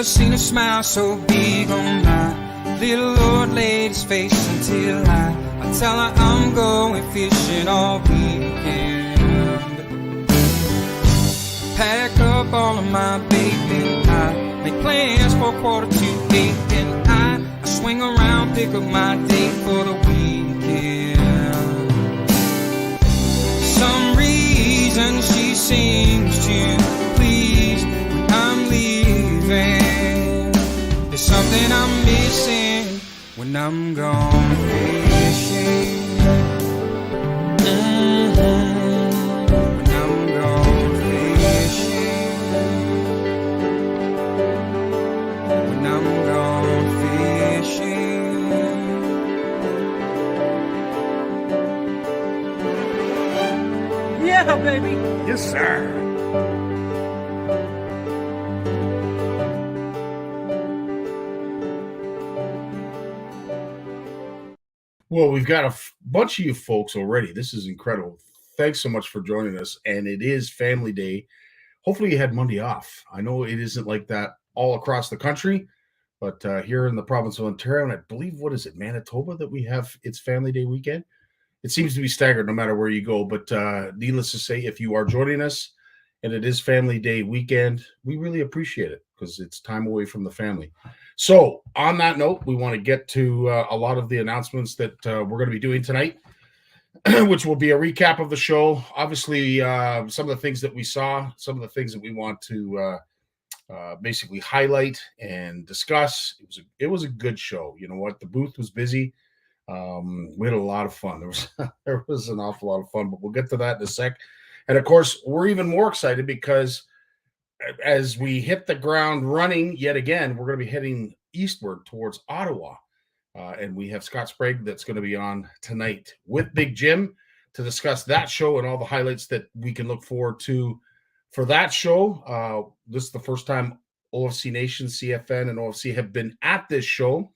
never seen a smile so big on my little old lady's face until I tell her I'm going fishing all weekend. Pack up all of my baby, I make plans for 7:45, and I swing around, pick up my date for the weekend. Some reason she seems to please when I'm leaving. There's something I'm missing when I'm gone fishing. When I'm gone fishing. When I'm gone fishing. Yeah, baby. Yes, sir. Well, we've got a bunch of you folks already. This is incredible. Thanks so much for joining us. And it is Family Day. Hopefully you had Monday off. I know it isn't like that all across the country, but here in the province of Ontario, and I believe, what is it, Manitoba, that we have its Family Day weekend? It seems to be staggered no matter where you go. But needless to say, if you are joining us and it is Family Day weekend, we really appreciate it because it's time away from the family. So on that note, we want to get to a lot of the announcements that we're going to be doing tonight, which will be a recap of the show. Obviously, some of the things that we saw, some of the things that we want to basically highlight and discuss. It was a good show. You know what? The booth was busy. We had a lot of fun. There was an awful lot of fun, but we'll get to that in a sec. And of course, we're even more excited because as we hit the ground running yet again, we're going to be heading eastward towards Ottawa. And we have Scott Sprague that's going to be on tonight with Big Jim to discuss that show and all the highlights that we can look forward to for that show. This is the first time OFC Nation, CFN, and OFC have been at this show.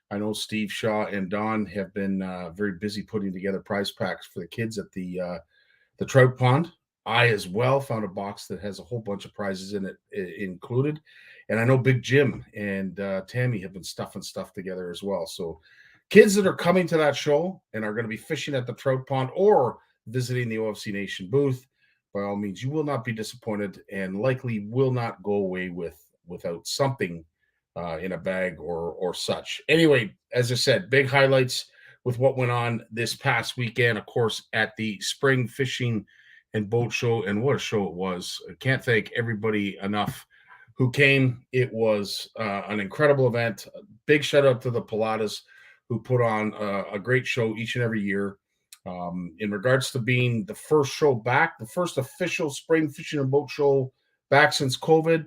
I know Steve Shaw and Don have been very busy putting together prize packs for the kids at the trout pond. I as well found a box that has a whole bunch of prizes in it included. And I know Big Jim and Tammy have been stuffing stuff together as well. So kids that are coming to that show and are going to be fishing at the trout pond or visiting the OFC Nation booth, by all means, you will not be disappointed and likely will not go away without something in a bag or such. Anyway, as I said, big highlights with what went on this past weekend, of course, at the Spring Fishing and Boat Show. And what a show it was. I can't thank everybody enough who came. It was an incredible event. A big shout out to the Pilatas who put on a great show each and every year. In regards to being the first show back, the first official Spring Fishing and Boat Show back since COVID,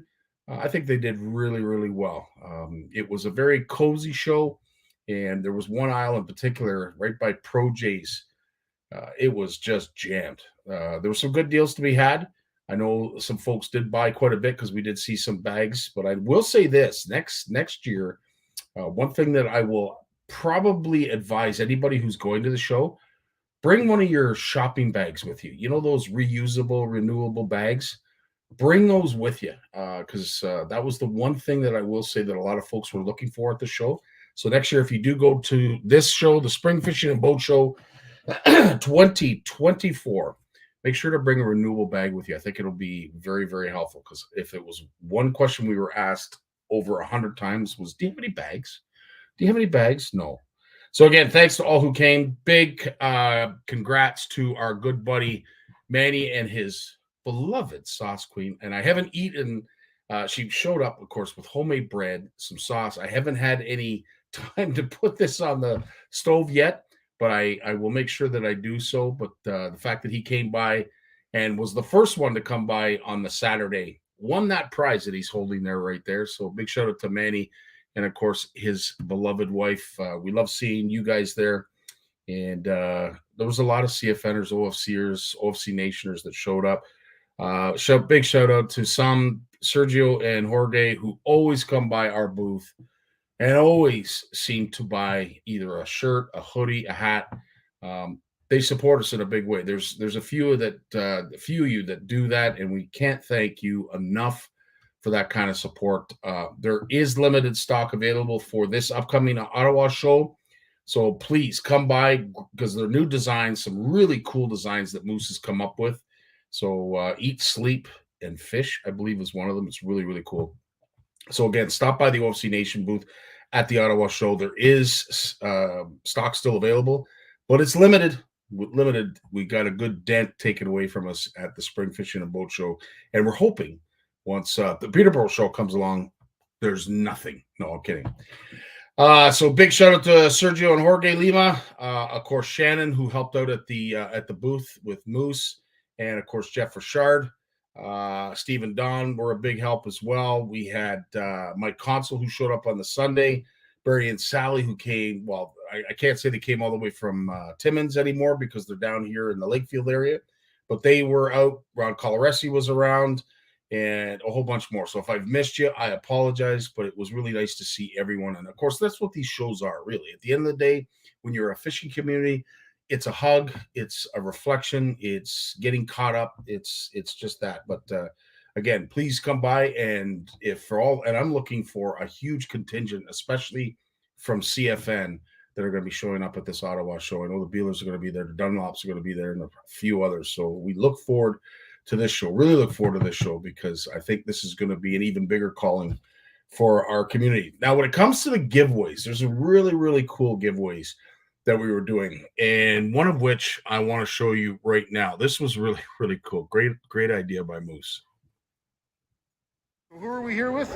I think they did really, really well. It was a very cozy show, and there was one aisle in particular right by Pro J's. It was just jammed. There were some good deals to be had. I know some folks did buy quite a bit because we did see some bags, but I will say this, next year, one thing that I will probably advise anybody who's going to the show, bring one of your shopping bags with you. You know, those reusable, renewable bags? Bring those with you because that was the one thing that I will say that a lot of folks were looking for at the show. So next year, if you do go to this show, the Spring Fishing and Boat Show 2024, make sure to bring a renewable bag with you. I think it'll be very, very helpful because if it was one question we were asked over 100 times was, do you have any bags? Do you have any bags? No. So again, thanks to all who came. Big congrats to our good buddy Manny and his beloved sauce queen. And I haven't eaten, she showed up, of course, with homemade bread, some sauce. I haven't had any time to put this on the stove yet, but I will make sure that I do so. But the fact that he came by and was the first one to come by on the Saturday, won that prize that he's holding there right there. So big shout out to Manny and, of course, his beloved wife. We love seeing you guys there. And there was a lot of CFNers, OFCers, OFC Nationers that showed up. Big shout out to some Sergio and Jorge who always come by our booth and always seem to buy either a shirt, a hoodie, a hat. They support us in a big way. There's a few of you that do that, and we can't thank you enough for that kind of support. There is limited stock available for this upcoming Ottawa show. So please come by, because they're new designs, some really cool designs that Moose has come up with. So Eat, Sleep, and Fish, I believe, is one of them. It's really, really cool. So again, stop by the OFC Nation booth at the Ottawa show. There is stock still available, but it's limited. We got a good dent taken away from us at the Spring Fishing and Boat Show, and we're hoping once the Peterborough show comes along, there's nothing. No, I'm kidding. So big shout out to Sergio and Jorge Lima, of course Shannon, who helped out at the booth with Moose, and of course Jeff Richard, Steve and Don were a big help as well. We had Mike Consul, who showed up on the Sunday, Barry and Sally, who came. Well, I can't say they came all the way from Timmins anymore because they're down here in the Lakefield area, but they were out. Ron Coloresi was around, and a whole bunch more. So if I've missed you, I apologize, but it was really nice to see everyone. And of course, that's what these shows are, really. At the end of the day, when you're a fishing community, it's a hug, it's a reflection, it's getting caught up, it's just that. But again, please come by, and I'm looking for a huge contingent, especially from CFN, that are going to be showing up at this Ottawa show. I know the Bealers are going to be there, the Dunlops are going to be there, and a few others. So we look forward to this show. Really look forward to this show, because I think this is going to be an even bigger calling for our community. Now, when it comes to the giveaways, there's a really, really cool giveaways that we were doing, and one of which I want to show you right now. This was really, really cool. Great idea by Moose. Who are we here with?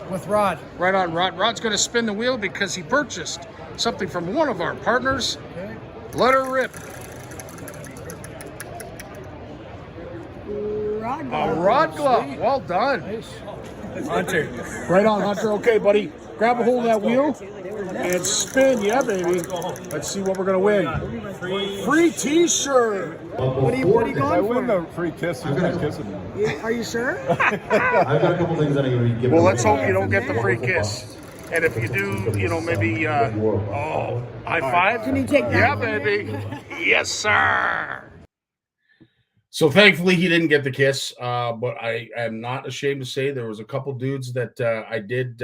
With Rod. Right on, Rod. Rod's going to spin the wheel because he purchased something from one of our partners. Okay. Let her rip. Rod glove. Well done. Nice. Hunter. Right on, Hunter. Okay, buddy. Grab a hold of that wheel and spin. Yeah, baby. Let's see what we're going to win. Free t-shirt. What are you going for? I win the free kiss. Who's going to kiss him? Are you sure? I've got a couple things that I'm going to give. Well, let's hope you don't get the free kiss. And if you do, maybe, high five. Can you take that? Yeah, baby. Yes, sir. So thankfully he didn't get the kiss, but I am not ashamed to say there was a couple dudes that I did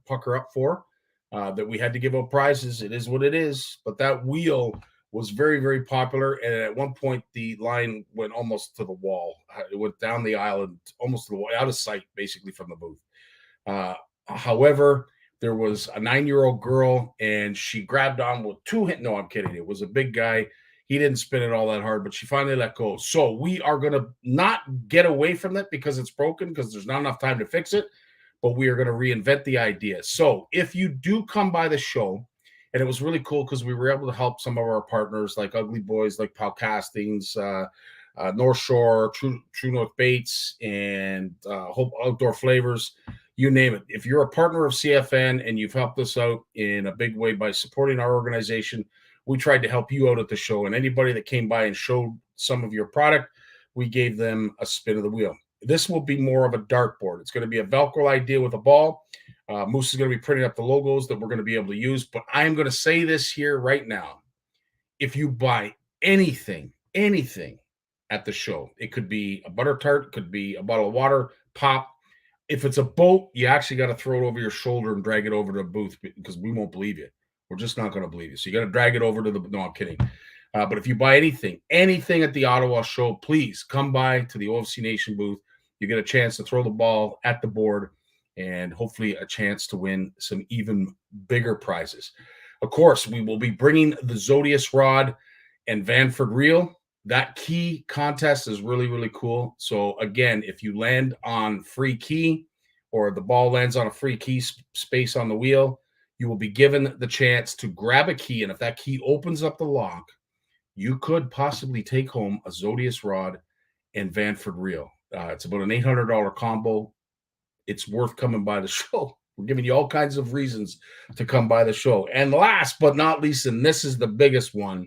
pucker up for, that we had to give out prizes. It is what it is. But that wheel was very, very popular. And at one point, the line went almost to the wall. It went down the island, almost to the wall, out of sight, basically, from the booth. However, there was a 9-year-old girl, and she grabbed on with two hands. No, I'm kidding. It was a big guy. He didn't spin it all that hard, but she finally let go. So we are going to not get away from that because it's broken, because there's not enough time to fix it, but we are going to reinvent the idea. So if you do come by the show, and it was really cool because we were able to help some of our partners like Ugly Boys, like Pal Castings, North Shore, True North Baits, and Hope Outdoor Flavors, you name it. If you're a partner of CFN and you've helped us out in a big way by supporting our organization, we tried to help you out at the show. And anybody that came by and showed some of your product, we gave them a spin of the wheel. This will be more of a dartboard. It's going to be a Velcro idea with a ball. Moose is going to be printing up the logos that we're going to be able to use. But I am going to say this here right now. If you buy anything at the show, it could be a butter tart, it could be a bottle of water, pop. If it's a boat, you actually got to throw it over your shoulder and drag it over to the booth, because we won't believe you. We're just not going to believe you. So you got to drag it over to the, no, I'm kidding. But if you buy anything at the Ottawa show, please come by to the OFC Nation booth. You get a chance to throw the ball at the board, and hopefully a chance to win some even bigger prizes. Of course, we will be bringing the Zodius rod and Vanford reel. That key contest is really, really cool. So again, if you land on free key, or the ball lands on a free key space on the wheel, you will be given the chance to grab a key. And if that key opens up the lock, you could possibly take home a Zodius rod and Vanford reel. It's about an $800 combo. It's worth coming by the show. We're giving you all kinds of reasons to come by the show. And last but not least, and this is the biggest one,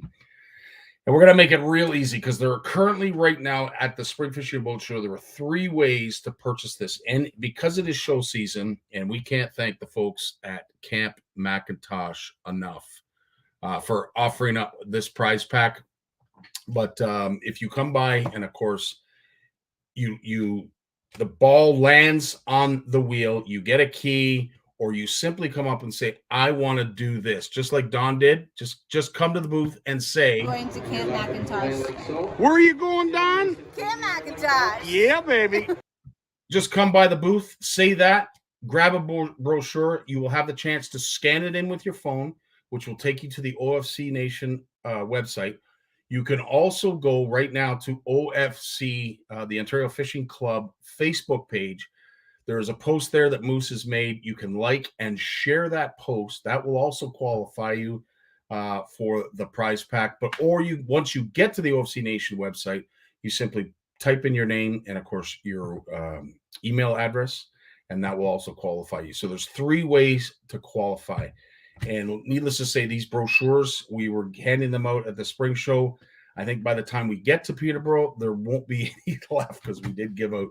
and we're going to make it real easy, because there are currently right now at the Spring Fishing Boat Show, there are 3 ways to purchase this. And because it is show season, and we can't thank the folks at Camp Macintosh enough for offering up this prize pack. But if you come by, and of course, you the ball lands on the wheel, you get a key, or you simply come up and say, I want to do this, just like Don did. Just come to the booth and say, Going to Camp McIntosh. where are you going, Don? Camp McIntosh. Yeah, baby. Just come by the booth, say that, grab a brochure. You will have the chance to scan it in with your phone, which will take you to the OFC Nation website. You can also go right now to OFC, the Ontario Fishing Club Facebook page. There is a post there that Moose has made. You can like and share that post. That will also qualify you for the prize pack. Once you get to the OFC Nation website, you simply type in your name and, of course, your email address, and that will also qualify you. So there's 3 ways to qualify. And needless to say, these brochures, we were handing them out at the spring show. I think by the time we get to Peterborough, there won't be any left because we did give out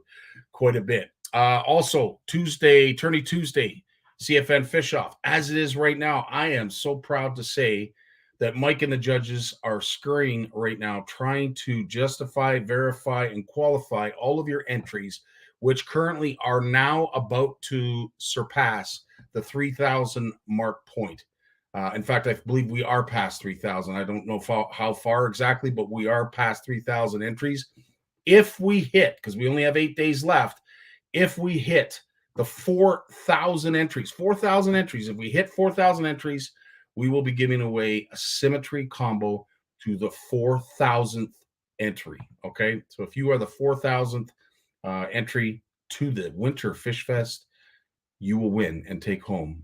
quite a bit. Also, Tourney Tuesday, CFN Fish Off. As it is right now, I am so proud to say that Mike and the judges are scurrying right now, trying to justify, verify, and qualify all of your entries, which currently are now about to surpass the 3,000 mark point. In fact, I believe we are past 3,000. I don't know how far exactly, but we are past 3,000 entries. If we hit, because we only have 8 days left, if we hit the 4,000 entries, if we hit 4,000 entries, we will be giving away a symmetry combo to the 4,000th entry. Okay, so if you are the 4,000th entry to the Winter Fish Fest, you will win and take home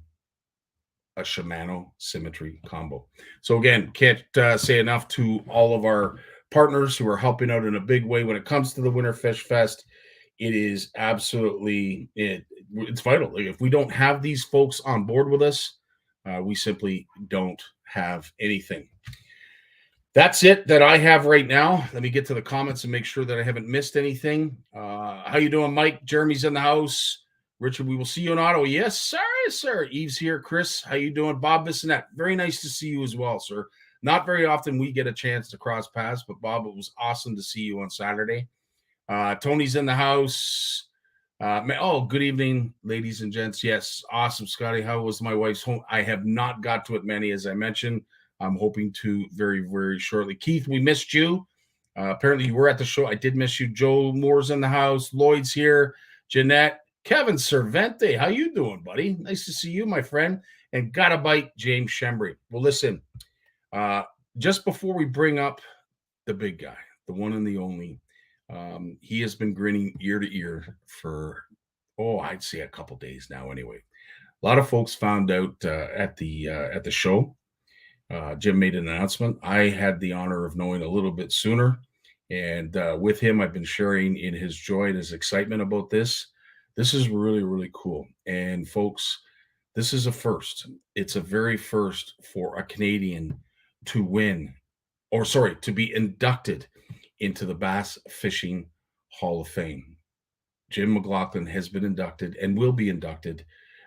a Shimano Symmetry combo. So again, can't say enough to all of our partners who are helping out in a big way when it comes to the Winter Fish Fest. It is absolutely, it's vital. Like, if we don't have these folks on board with us, we simply don't have anything. That's it that I have right now. Let me get to the comments and make sure that I haven't missed anything. How you doing, Mike? Jeremy's in the house. Richard, we will see you in Ottawa. Yes, sir. Yes, sir. Eve's here. Chris, how you doing? Bob Bissonette, very nice to see you as well, sir. Not very often we get a chance to cross paths, but Bob, it was awesome to see you on Saturday. Tony's in the house. Good evening, ladies and gents. Yes, awesome, Scotty. How was my wife's home? I have not got to it many, as I mentioned. I'm hoping to very, very shortly. Keith, we missed you. Apparently you were at the show. I did miss you. Joe Moore's in the house. Lloyd's here. Jeanette. Kevin Cervente, how you doing, buddy? Nice to see you, my friend. And got a bite, James Shembry. Well, listen, just before we bring up the big guy, the one and the only, he has been grinning ear to ear for, I'd say a couple days now anyway. A lot of folks found out at the show. Jim made an announcement. I had the honor of knowing a little bit sooner. And with him, I've been sharing in his joy and his excitement about this. This is really, really cool. And folks, this is a first. It's a very first for a Canadian to be inducted into the Bass Fishing Hall of Fame. Jim McLAUGHLIN has been inducted and will be inducted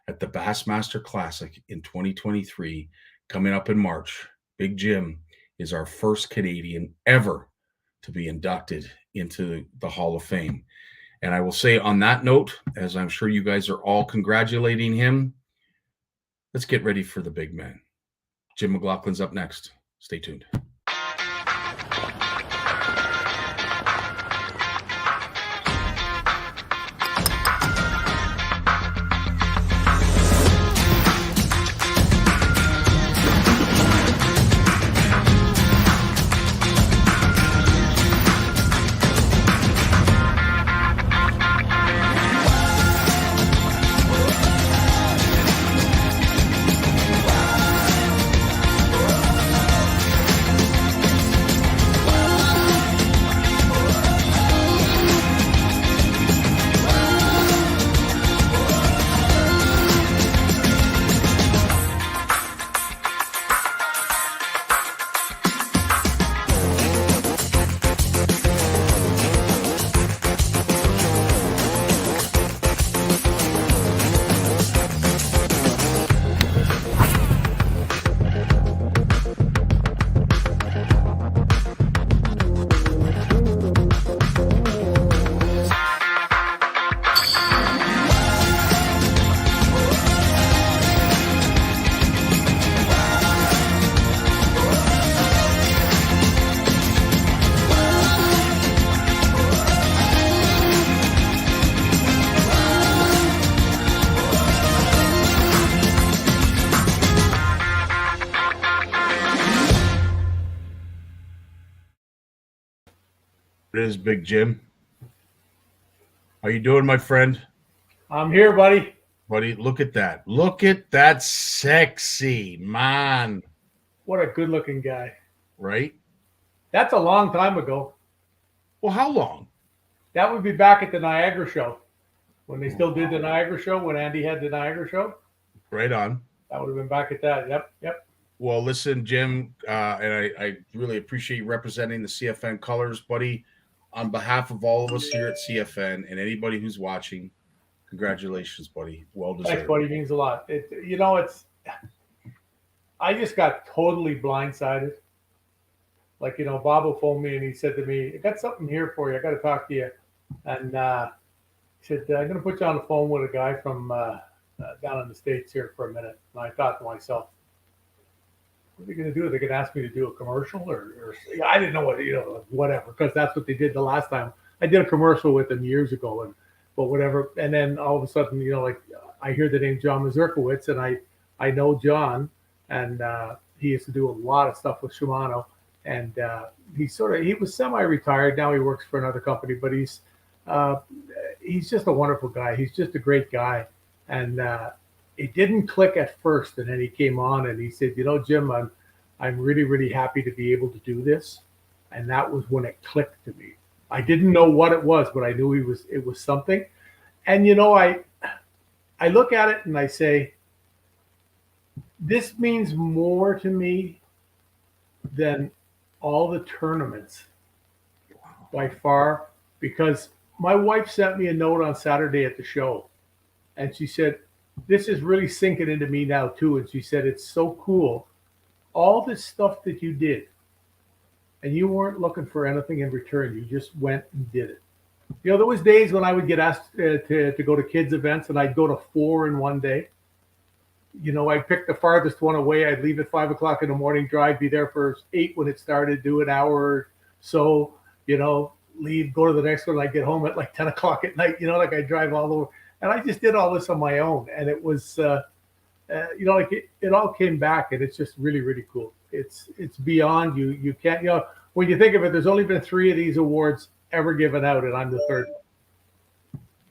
at the Bassmaster Classic in 2023, coming up in March. Big Jim is our first Canadian ever to be inducted into the Hall of Fame. And I will say on that note, as I'm sure you guys are all congratulating him, let's get ready for the big man. Jim McLaughlin's up next. Stay tuned. It is Big Jim. How you doing, my friend? I'm here, buddy. Buddy, look at that. Look at that sexy man. What a good-looking guy. Right? That's a long time ago. Well, how long? That would be back at the Niagara show. When they still did the Niagara show, when Andy had the Niagara show. Right on. That would have been back at that. Yep. Well, listen, Jim, and I really appreciate you representing the CFN colors, buddy. On behalf of all of us here at CFN and anybody who's watching, congratulations, buddy. Well deserved. Thanks, buddy. Means a lot. I just got totally blindsided. Like, Bob phoned me and he said to me, I got something here for you. I got to talk to you. And he said, I'm going to put you on the phone with a guy from down in the States here for a minute. And I thought to myself, what are they going to do? Are they going to ask me to do a commercial? Or I didn't know what, whatever, because that's what they did the last time. I did a commercial with them years ago, but whatever. And then all of a sudden, I hear the name John Mazurkowitz, and I know John, and he used to do a lot of stuff with Shimano. And he was semi-retired. Now he works for another company, but he's just a wonderful guy. He's just a great guy. And it didn't click at first. And then he came on and he said, Jim, I'm really, really happy to be able to do this. And that was when it clicked to me. I didn't know what it was, but I knew it was something. And, I look at it and I say, this means more to me than all the tournaments by far, because my wife sent me a note on Saturday at the show, and she said, this is really sinking into me now too. And she said, it's so cool. All this stuff that you did, and you weren't looking for anything in return. You just went and did it. There was days when I would get asked to go to kids events, and I'd go to 4 in one day. I'd pick the farthest one away. I'd leave at 5 o'clock in the morning, drive, be there for 8 when it started, do an hour or so, leave, go to the next one. I'd get home at like 10 o'clock at night, like I drive all over. And I just did all this on my own. And it was, it all came back, and it's just really, really cool. It's beyond you. You can't, when you think of it, there's only been 3 of these awards ever given out, and I'm the 3rd.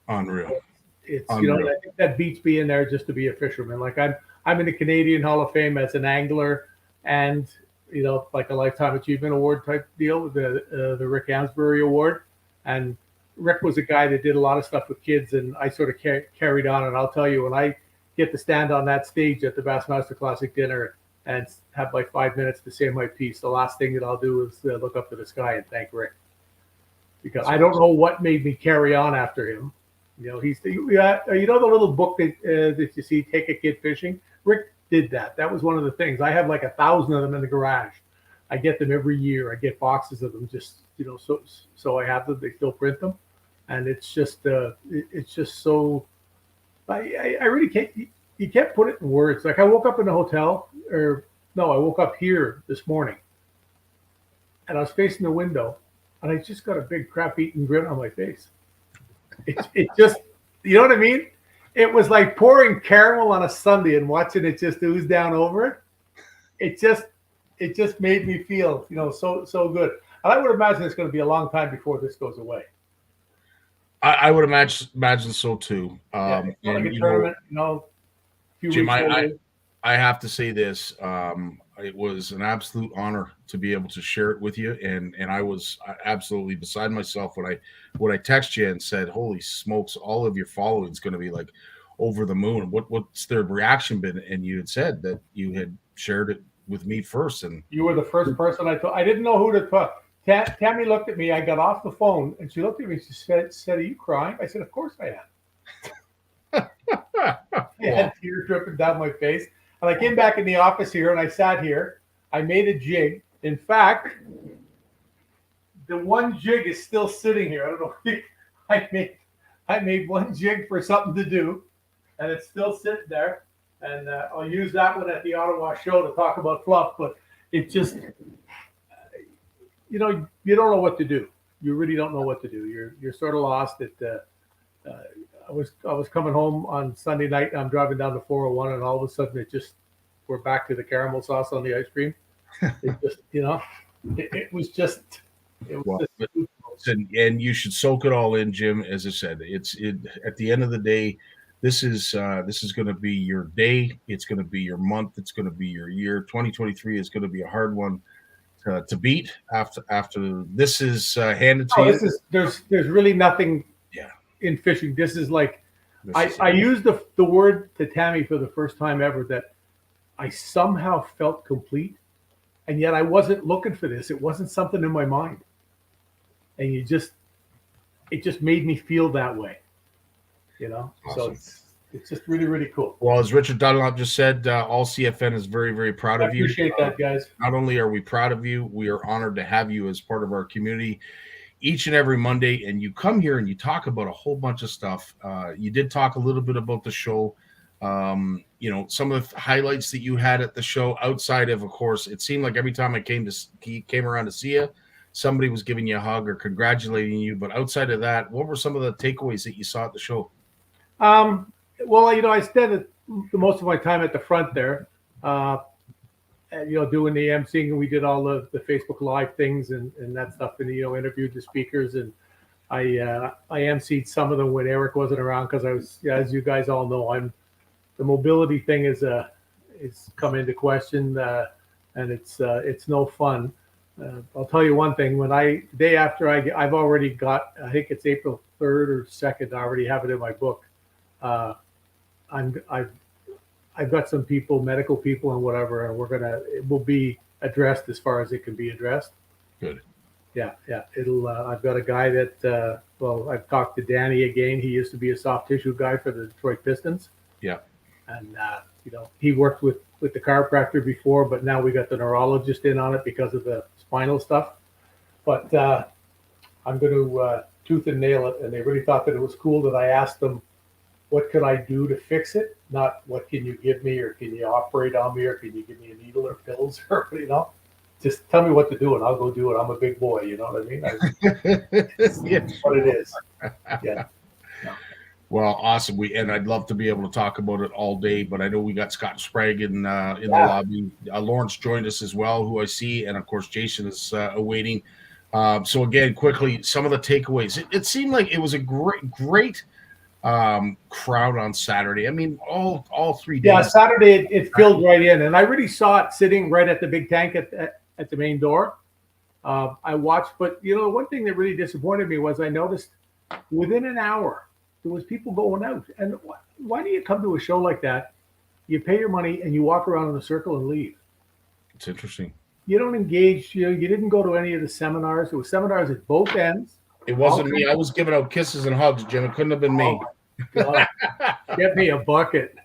Unreal. It's I think that beats being there just to be a fisherman. Like I'm in the Canadian Hall of Fame as an angler, and like a Lifetime Achievement Award type deal with the Rick Amsbury Award. And Rick was a guy that did a lot of stuff with kids, and I sort of carried on. And I'll tell you, when I get to stand on that stage at the Bassmaster Classic dinner and have like 5 minutes to say my piece, the last thing that I'll do is look up to the sky and thank Rick, because I don't know what made me carry on after him. He's the little book that you see, Take a Kid Fishing. Rick did that. That was one of the things. I have like 1,000 of them in the garage. I get them every year. I get boxes of them, just so I have them. They still print them, and it's just so. I really can't. You can't put it in words. Like I woke up in the hotel, I woke up here this morning, and I was facing the window, and I just got a big crap-eating grin on my face. It just, you know what I mean? It was like pouring caramel on a sundae and watching it just ooze down over it. It just made me feel, so good. And I would imagine it's going to be a long time before this goes away. I would imagine so too. Like a tournament, Jim, I have to say this. It was an absolute honor to be able to share it with you, and I was absolutely beside myself when I texted you and said, "Holy smokes! All of your following is going to be like over the moon." What's their reaction been? And you had said that you had shared it with me first, and you were the first person I thought. I didn't know who to talk. Tammy looked at me. I got off the phone, and she looked at me. She said, "Are you crying?" I said, "Of course I am." I had tears dripping down my face. And I came back in the office here, and I sat here. I made a jig. In fact, the one jig is still sitting here. I don't know. I made one jig for something to do, and it's still sitting there. And I'll use that one at the Ottawa show to talk about fluff. But it just, you don't know what to do. You really don't know what to do. You're sort of lost. I was coming home on Sunday night, and I'm driving down the 401, and all of a sudden we're back to the caramel sauce on the ice cream. It just, it was just It was Well, just, and you should soak it all in, Jim. As I said, at the end of the day, this is going to be your day. It's going to be your month. It's going to be your year. 2023 is going to be a hard one to beat. After this is handed to oh, you. this is there's really nothing Yeah, in fishing. This is like this I, is I used the word to Tammy for the first time ever that I somehow felt complete, and yet I wasn't looking for this. It wasn't something in my mind, and it just made me feel that way, you know. So Awesome. it's just really really cool. Well, as Richard Dunlop just said, all CFN is very, very proud I of you. appreciate that, guys. Not only are we proud of you, we are honored to have you as part of our community each and every Monday. And you come here and you talk about a whole bunch of stuff. You did talk a little bit about the show. Some of the highlights that you had at the show outside of course, it seemed like every time I came around to see you, somebody was giving you a hug or congratulating you. But outside of that, what were some of the takeaways that you saw at the show? Well, I spent most of my time at the front there, doing the emceeing, and we did all the Facebook Live things and that stuff, and interviewed the speakers, and I emceed some of them when Eric wasn't around because I was, as you guys all know, the mobility thing is come into question, and it's no fun. I'll tell you one thing: the day after I've already got, I think it's April 3rd or 2nd. I already have it in my book. I've got some people, medical people and whatever, and it will be addressed as far as it can be addressed. Good. Yeah. I've got a guy that, I've talked to Danny again. He used to be a soft tissue guy for the Detroit Pistons. Yeah. And, he worked with the chiropractor before, but now we got the neurologist in on it because of the spinal stuff. But I'm going to tooth and nail it. And they really thought that it was cool that I asked them, what could I do to fix it? Not what can you give me, or can you operate on me, or can you give me a needle or pills, or just tell me what to do and I'll go do it. I'm a big boy, you know what I mean? It's what it is. Yeah. Well, awesome. I'd love to be able to talk about it all day, but I know we got Scott Sprague in the lobby. Lawrence joined us as well, who I see, and of course Jason is awaiting. So again, quickly, some of the takeaways. It seemed like it was a great crowd on Saturday. I mean, all 3 days. Yeah, Saturday it filled right in, and I really saw it sitting right at the big tank at the main door. I watched, but one thing that really disappointed me was I noticed within an hour there was people going out. And why do you come to a show like that? You pay your money and you walk around in a circle and leave. It's interesting. You don't engage. You didn't go to any of the seminars. There were seminars at both ends. It wasn't me. I was giving out kisses and hugs, Jim. It couldn't have been me. God, get me a bucket.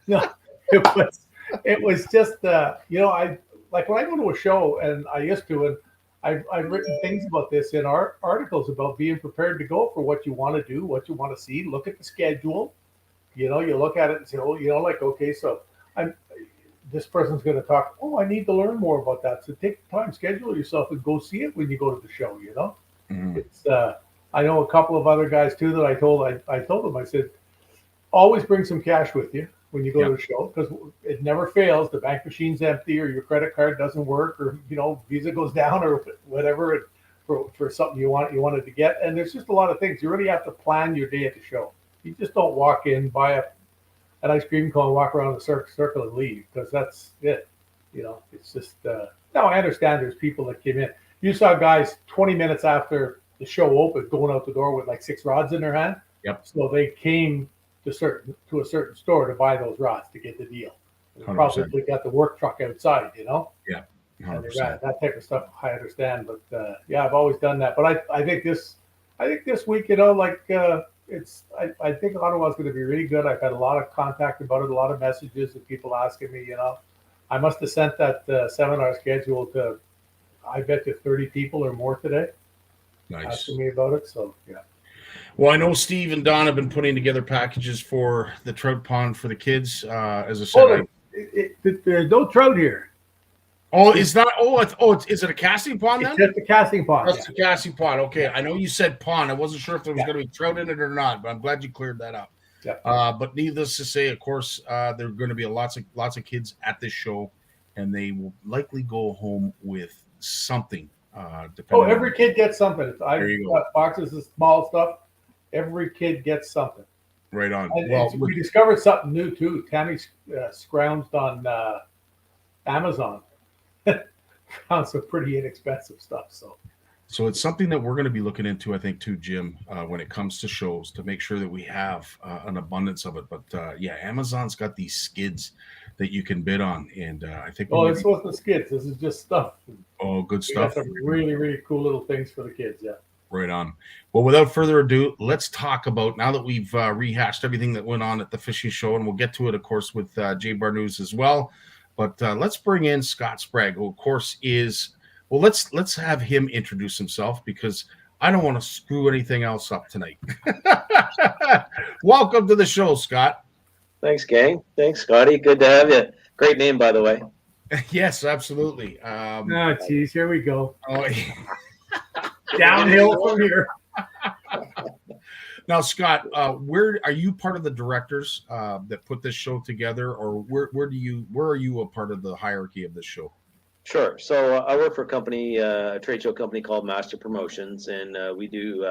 No, it was just I like when I go to a show, and I used to, and I've written things about this in articles about being prepared to go for what you want to do, what you want to see. Look at the schedule. You look at it and say, okay, so this person's going to talk. Oh, I need to learn more about that. So take the time, schedule yourself, and go see it when you go to the show. Mm-hmm. It's I know a couple of other guys too that I told them, I said, always bring some cash with you when you go to the show, because it never fails. The bank machine's empty, or your credit card doesn't work, or Visa goes down, or whatever, for something you wanted to get. And there's just a lot of things. You really have to plan your day at the show. You just don't walk in, buy an ice cream cone, walk around the circle and leave, because that's it. It's just now I understand there's people that came in. You saw guys 20 minutes after the show opened going out the door with like 6 rods in their hand. Yep. So they came to a certain store to buy those rods to get the deal. They 100%. probably got the work truck outside, Yeah. And 100%. that type of stuff I understand. But I've always done that. But I think this week, I think Ottawa is going to be really good. I've had a lot of contact about it, a lot of messages and people asking me. I must have sent that seminar schedule to, I bet you 30 people or more today. Nice. Asking me about it. So yeah. Well, I know Steve and Don have been putting together packages for the trout pond for the kids. As I said, There's no trout here. Is it a casting pond then? It's just a casting pond. That's a casting pond. Okay, I know you said pond. I wasn't sure if there was going to be trout in it or not, but I'm glad you cleared that up. Yeah. But needless to say, of course, there are going to be lots of kids at this show, and they will likely go home with something Oh, depending every on, kid gets something. there I've you go. got boxes of small stuff. Every kid gets something. Right on. And Well, we discovered something new too. Tammy scrounged on Amazon, found some pretty inexpensive stuff. so it's something that we're going to be looking into, I think, too, Jim, when it comes to shows, to make sure that we have an abundance of it. But yeah, Amazon's got these skids that you can bid on, and I think we Oh, might this wasn't the skids. This is just stuff. oh, good We got stuff. some really, really cool little things for the kids. Yeah. Right on. Well, without further ado, let's talk about, now that we've rehashed everything that went on at the fishing show, and we'll get to it, of course, with Jay BARNUCZ as well. But let's bring in Scott Sprague, who, of course, is, well, let's have him introduce himself, because I don't want to screw anything else up tonight. Welcome to the show, Scott. Thanks, gang. Thanks, Scotty. Good to have you. Great name, by the way. Yes, absolutely. Oh, geez, here we go. Oh, Downhill from here. now, Scott, where are you part of the directors that put this show together, or where are you a part of the hierarchy of this show? Sure. So I work for a company, a trade show company called Master Promotions, and we do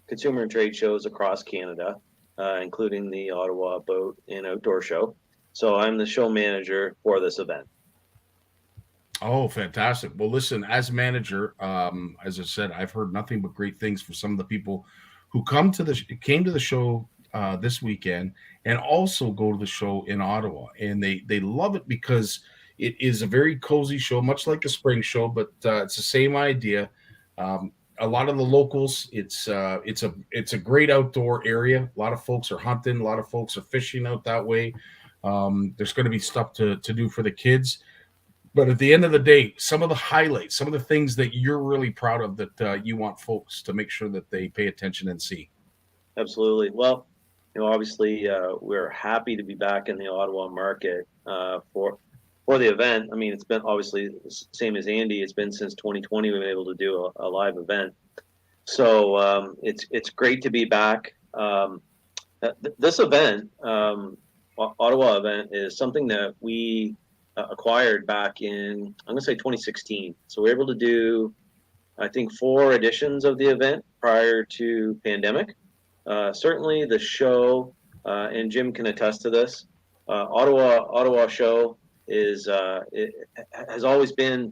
consumer and trade shows across Canada, including the Ottawa Boat and Outdoor Show. So I'm the show manager for this event. Oh, fantastic. Well, listen, as manager, as I said, I've heard nothing but great things from some of the people who came to the show this weekend, and also go to the show in Ottawa. And they love it because it is a very cozy show, much like the spring show, but it's the same idea. A lot of the locals, it's a great outdoor area. A lot of folks are hunting, a lot of folks are fishing out that way. There's going to be stuff to do for the kids. But at the end of the day, some of the highlights, some of the things that you're really proud of that you want folks to make sure that they pay attention and see. Absolutely. Well, obviously, we're happy to be back in the Ottawa market for the event. I mean, it's been obviously the same as Andy. It's been since 2020 we've been able to do a live event. So it's great to be back. This event, Ottawa event, is something that we acquired back in, I'm going to say 2016. So we were able to do, I think, 4 editions of the event prior to pandemic. Certainly the show, and Jim can attest to this, Ottawa show it has always been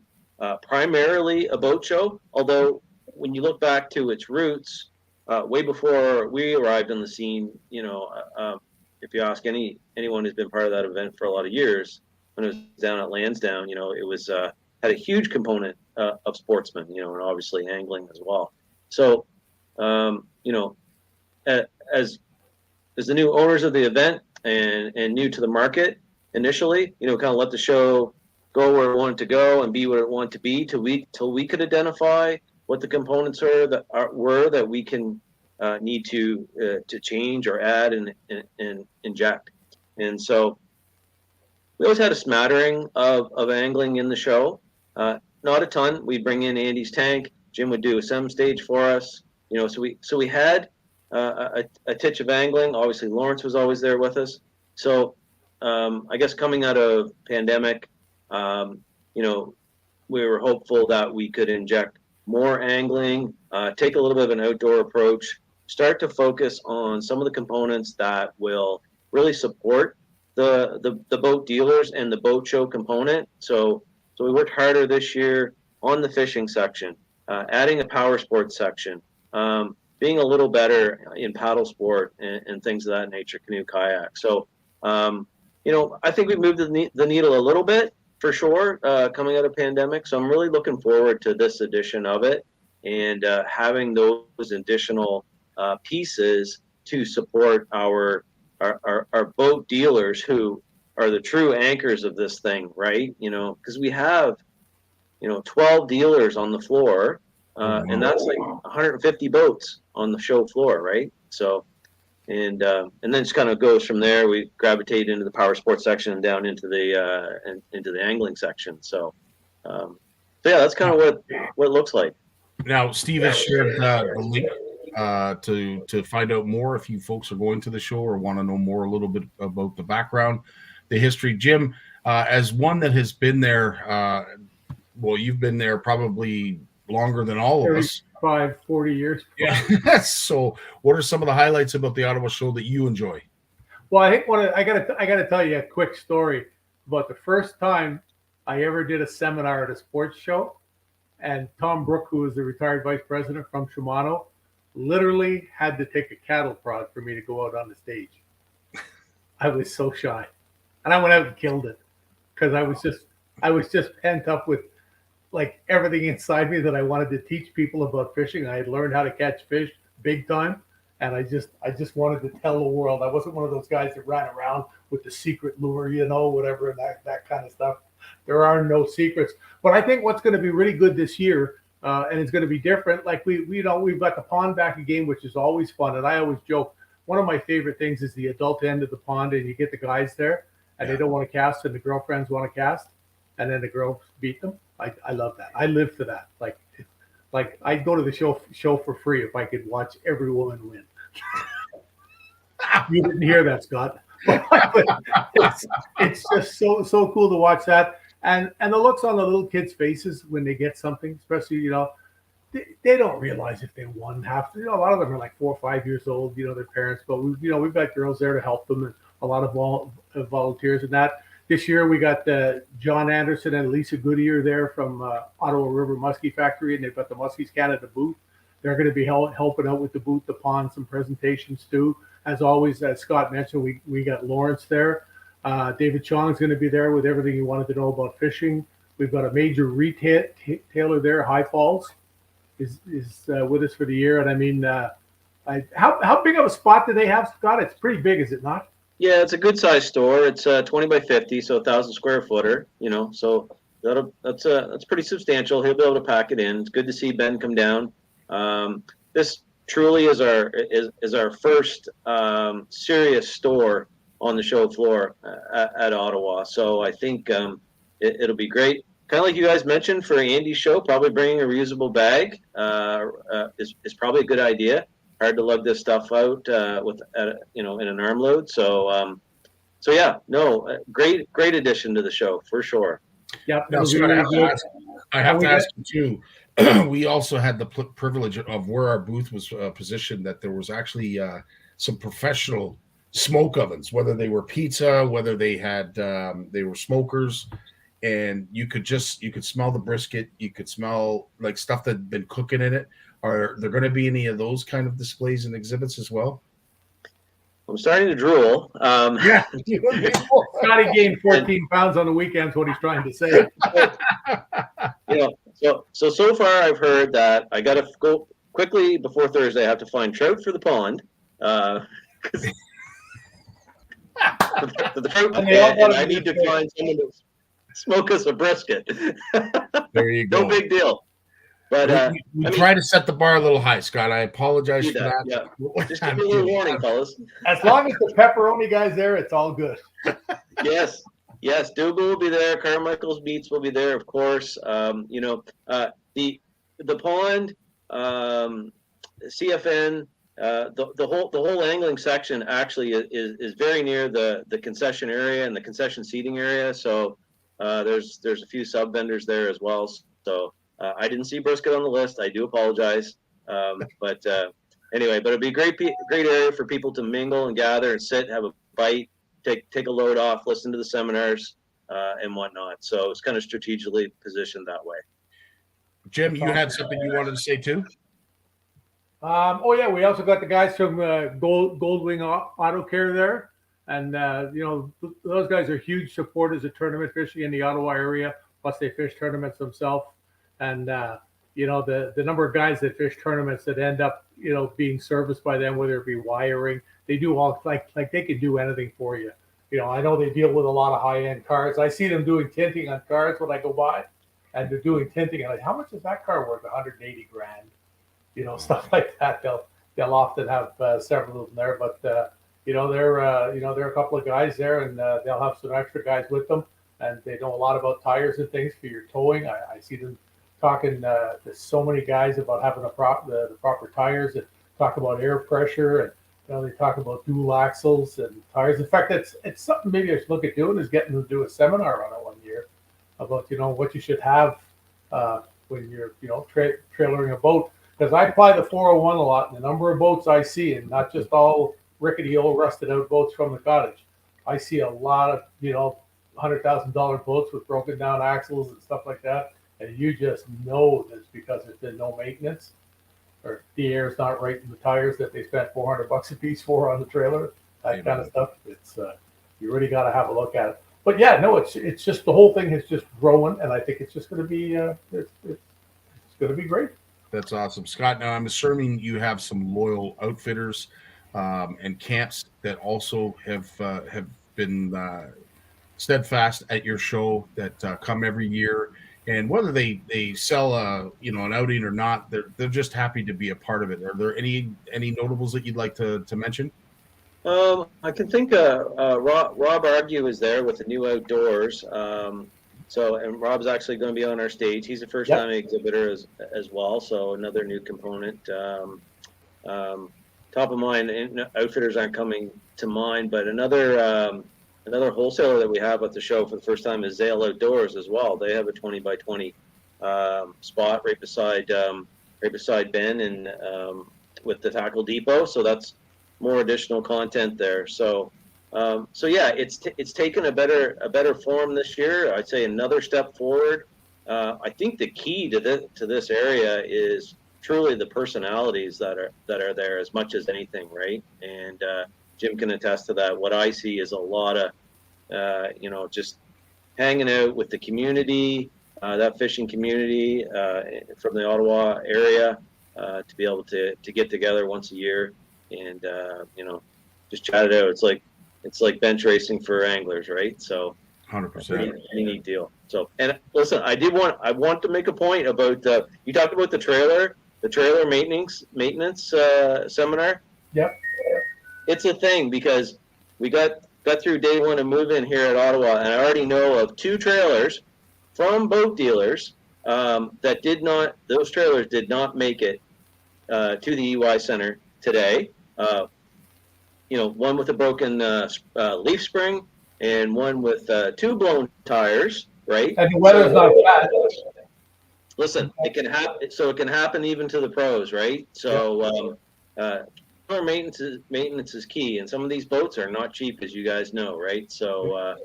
primarily a boat show. Although when you look back to its roots, way before we arrived on the scene, if you ask anyone who's been part of that event for a lot of years, when it was down at Lansdowne, it was had a huge component of sportsmen, and obviously angling as well. So, as the new owners of the event and new to the market initially, kind of let the show go where it wanted to go and be where it wanted to be till we could identify what the components were that we can need to change or add and inject. And so we always had a smattering of angling in the show. Not a ton. We'd bring in Andy's tank. Jim would do a sim stage for us. So we had a titch of angling. Obviously, Lawrence was always there with us. So I guess coming out of pandemic, we were hopeful that we could inject more angling, take a little bit of an outdoor approach, start to focus on some of the components that will really support the boat dealers and the boat show component. So we worked harder this year on the fishing section, adding a power sports section, being a little better in paddle sport and things of that nature, canoe, kayak. So, I think we moved the needle a little bit for sure coming out of pandemic. So I'm really looking forward to this edition of it and having those additional pieces to support our boat dealers who are the true anchors of this thing, right? Because we have, 12 dealers on the floor, and that's like 150 boats on the show floor, right? So, and then just kind of goes from there. We gravitate into the power sports section and down into the angling section. So yeah, that's kind of what it looks like. Now, Steve has shared the link to find out more if you folks are going to the show or want to know more a little bit about the background, the history. Jim, as one that has been there, well, you've been there probably longer than all of us. 35, 40 years. Yeah. So, what are some of the highlights about the Ottawa show that you enjoy? Well, I think I gotta tell you a quick story about the first time I ever did a seminar at a sports show, and Tom Brook, who was the retired vice president from Shimano, literally had to take a cattle prod for me to go out on the stage. I was so shy, and I went out and killed it because I was just pent up with like everything inside me that I wanted to teach people about fishing. I had learned how to catch fish big time, and I just wanted to tell the world. I wasn't one of those guys that ran around with the secret lure, whatever, and that kind of stuff. There are no secrets. But I think what's going to be really good this year, and it's going to be different. Like we've got the pond back again, which is always fun. And I always joke, one of my favorite things is the adult end of the pond, and you get the guys there, and they don't want to cast, and the girlfriends want to cast, and then the girls beat them. I love that. I live for that. Like I'd go to the show for free if I could watch every woman win. You didn't hear that, Scott. it's just so cool to watch that, and the looks on the little kids' faces when they get something, especially they don't realize if they won half. A lot of them are like 4 or 5 years old. Their parents, but we've got girls there to help them, and a lot of volunteers in that. This year we got John Anderson and Lisa Goodyear there from Ottawa River Muskie Factory, and they've got the Muskies Canada booth. They're going to be helping out with the booth, the pond, some presentations too. As always, as Scott mentioned, we got Lawrence there. David Chong's going to be there with everything you wanted to know about fishing. We've got a major retailer there, High Falls, is with us for the year. And I mean, how big of a spot do they have, Scott? It's pretty big, is it not? Yeah, it's a good sized store. It's 20 by 50, so 1,000 square footer. So that's pretty substantial. He'll be able to pack it in. It's good to see Ben come down. This truly is our first serious store on the show floor at Ottawa. So I think it'll be great. Kind of like you guys mentioned for Andy's show, probably bringing a reusable bag is probably a good idea. Hard to lug this stuff out in an arm load. So yeah, no, great addition to the show for sure. Yep. Now, Scott, I have to ask you too. We also had the privilege of where our booth was positioned, that there was actually some professional smoke ovens, whether they were pizza, whether they had they were smokers, and you could smell the brisket. You could smell like stuff that had been cooking in it. Are there going to be any of those kind of displays and exhibits as well? I'm starting to drool. Yeah, Scotty gained 14 pounds on the weekends. What he's trying to say. So far I've heard that I got to go quickly before Thursday. I have to find trout for the pond. The trout, and I need to find someone to smoke us a brisket. There you go. No big deal. But we try to set the bar a little high, Scott. I apologize for that. Yeah. Just give me a little warning, fellas. As long as the pepperoni guy's there, it's all good. Yes. Dougal will be there. Carmichael's Meats will be there, of course. The pond, CFN, the whole angling section actually is very near the concession area and the concession seating area. So there's a few sub vendors there as well. So. I didn't see brisket on the list. I do apologize. But it'd be a great area for people to mingle and gather and sit, have a bite, take a load off, listen to the seminars and whatnot. So it's kind of strategically positioned that way. Jim, you had something you wanted to say too? We also got the guys from Goldwing Auto Care there. And, those guys are huge supporters of tournament fishing in the Ottawa area. Plus they fish tournaments themselves. And, the number of guys that fish tournaments that end up, being serviced by them, whether it be wiring, they do all like they can do anything for you. I know they deal with a lot of high-end cars. I see them doing tinting on cars when I go by, and they're doing tinting. And how much is that car worth? 180 grand, stuff like that. They'll often have several of them there, but there are a couple of guys there, and they'll have some extra guys with them, and they know a lot about tires and things for your towing. I see them talking to so many guys about having the proper tires, and talk about air pressure, and they talk about dual axles and tires. In fact, it's something maybe I should look at doing, is getting to do a seminar on it one year about what you should have when you're, trailering a boat. Because I fly the 401 a lot, and the number of boats I see, and not just all rickety old rusted out boats from the cottage. I see a lot of, $100,000 boats with broken down axles and stuff like that. And you just know that's because there's been no maintenance, or the air's not right in the tires that they spent $400 a piece for on the trailer, that kind of stuff. It's you really got to have a look at it. But yeah, no, it's just the whole thing is just growing, and I think it's just going to be it's going to be great. That's awesome, Scott. Now I'm assuming you have some loyal outfitters and camps that also have been steadfast at your show that come every year. And whether they sell an outing or not, they're just happy to be a part of it. Are there any notables that you'd like to mention? I can think Rob Argue is there with the new outdoors. And Rob's actually going to be on our stage. He's a first-time exhibitor as well, so another new component. Top of mind, outfitters aren't coming to mind, but another wholesaler that we have at the show for the first time is Zale Outdoors as well. They have a 20 by 20 spot right beside Ben and with the tackle depot. So that's more additional content there. So yeah, it's taken a better form this year. I'd say another step forward. I think the key to this area is truly the personalities that are there as much as anything, right? And Jim can attest to that. What I see is a lot of just hanging out with the community, that fishing community from the Ottawa area, to be able to get together once a year and just chat it out. It's like bench racing for anglers, right? So 100%. Pretty neat deal. So, and listen, I want to make a point about you talked about the trailer maintenance seminar. Yep. It's a thing because we got through day one of move-in here at Ottawa, and I already know of 2 trailers from boat dealers those trailers did not make it to the EY Center today. One with a broken leaf spring and one with 2 blown tires, right? And the weather's not bad. Listen, it can happen. So it can happen even to the pros, right? So maintenance is key, and some of these boats are not cheap, as you guys know, right? So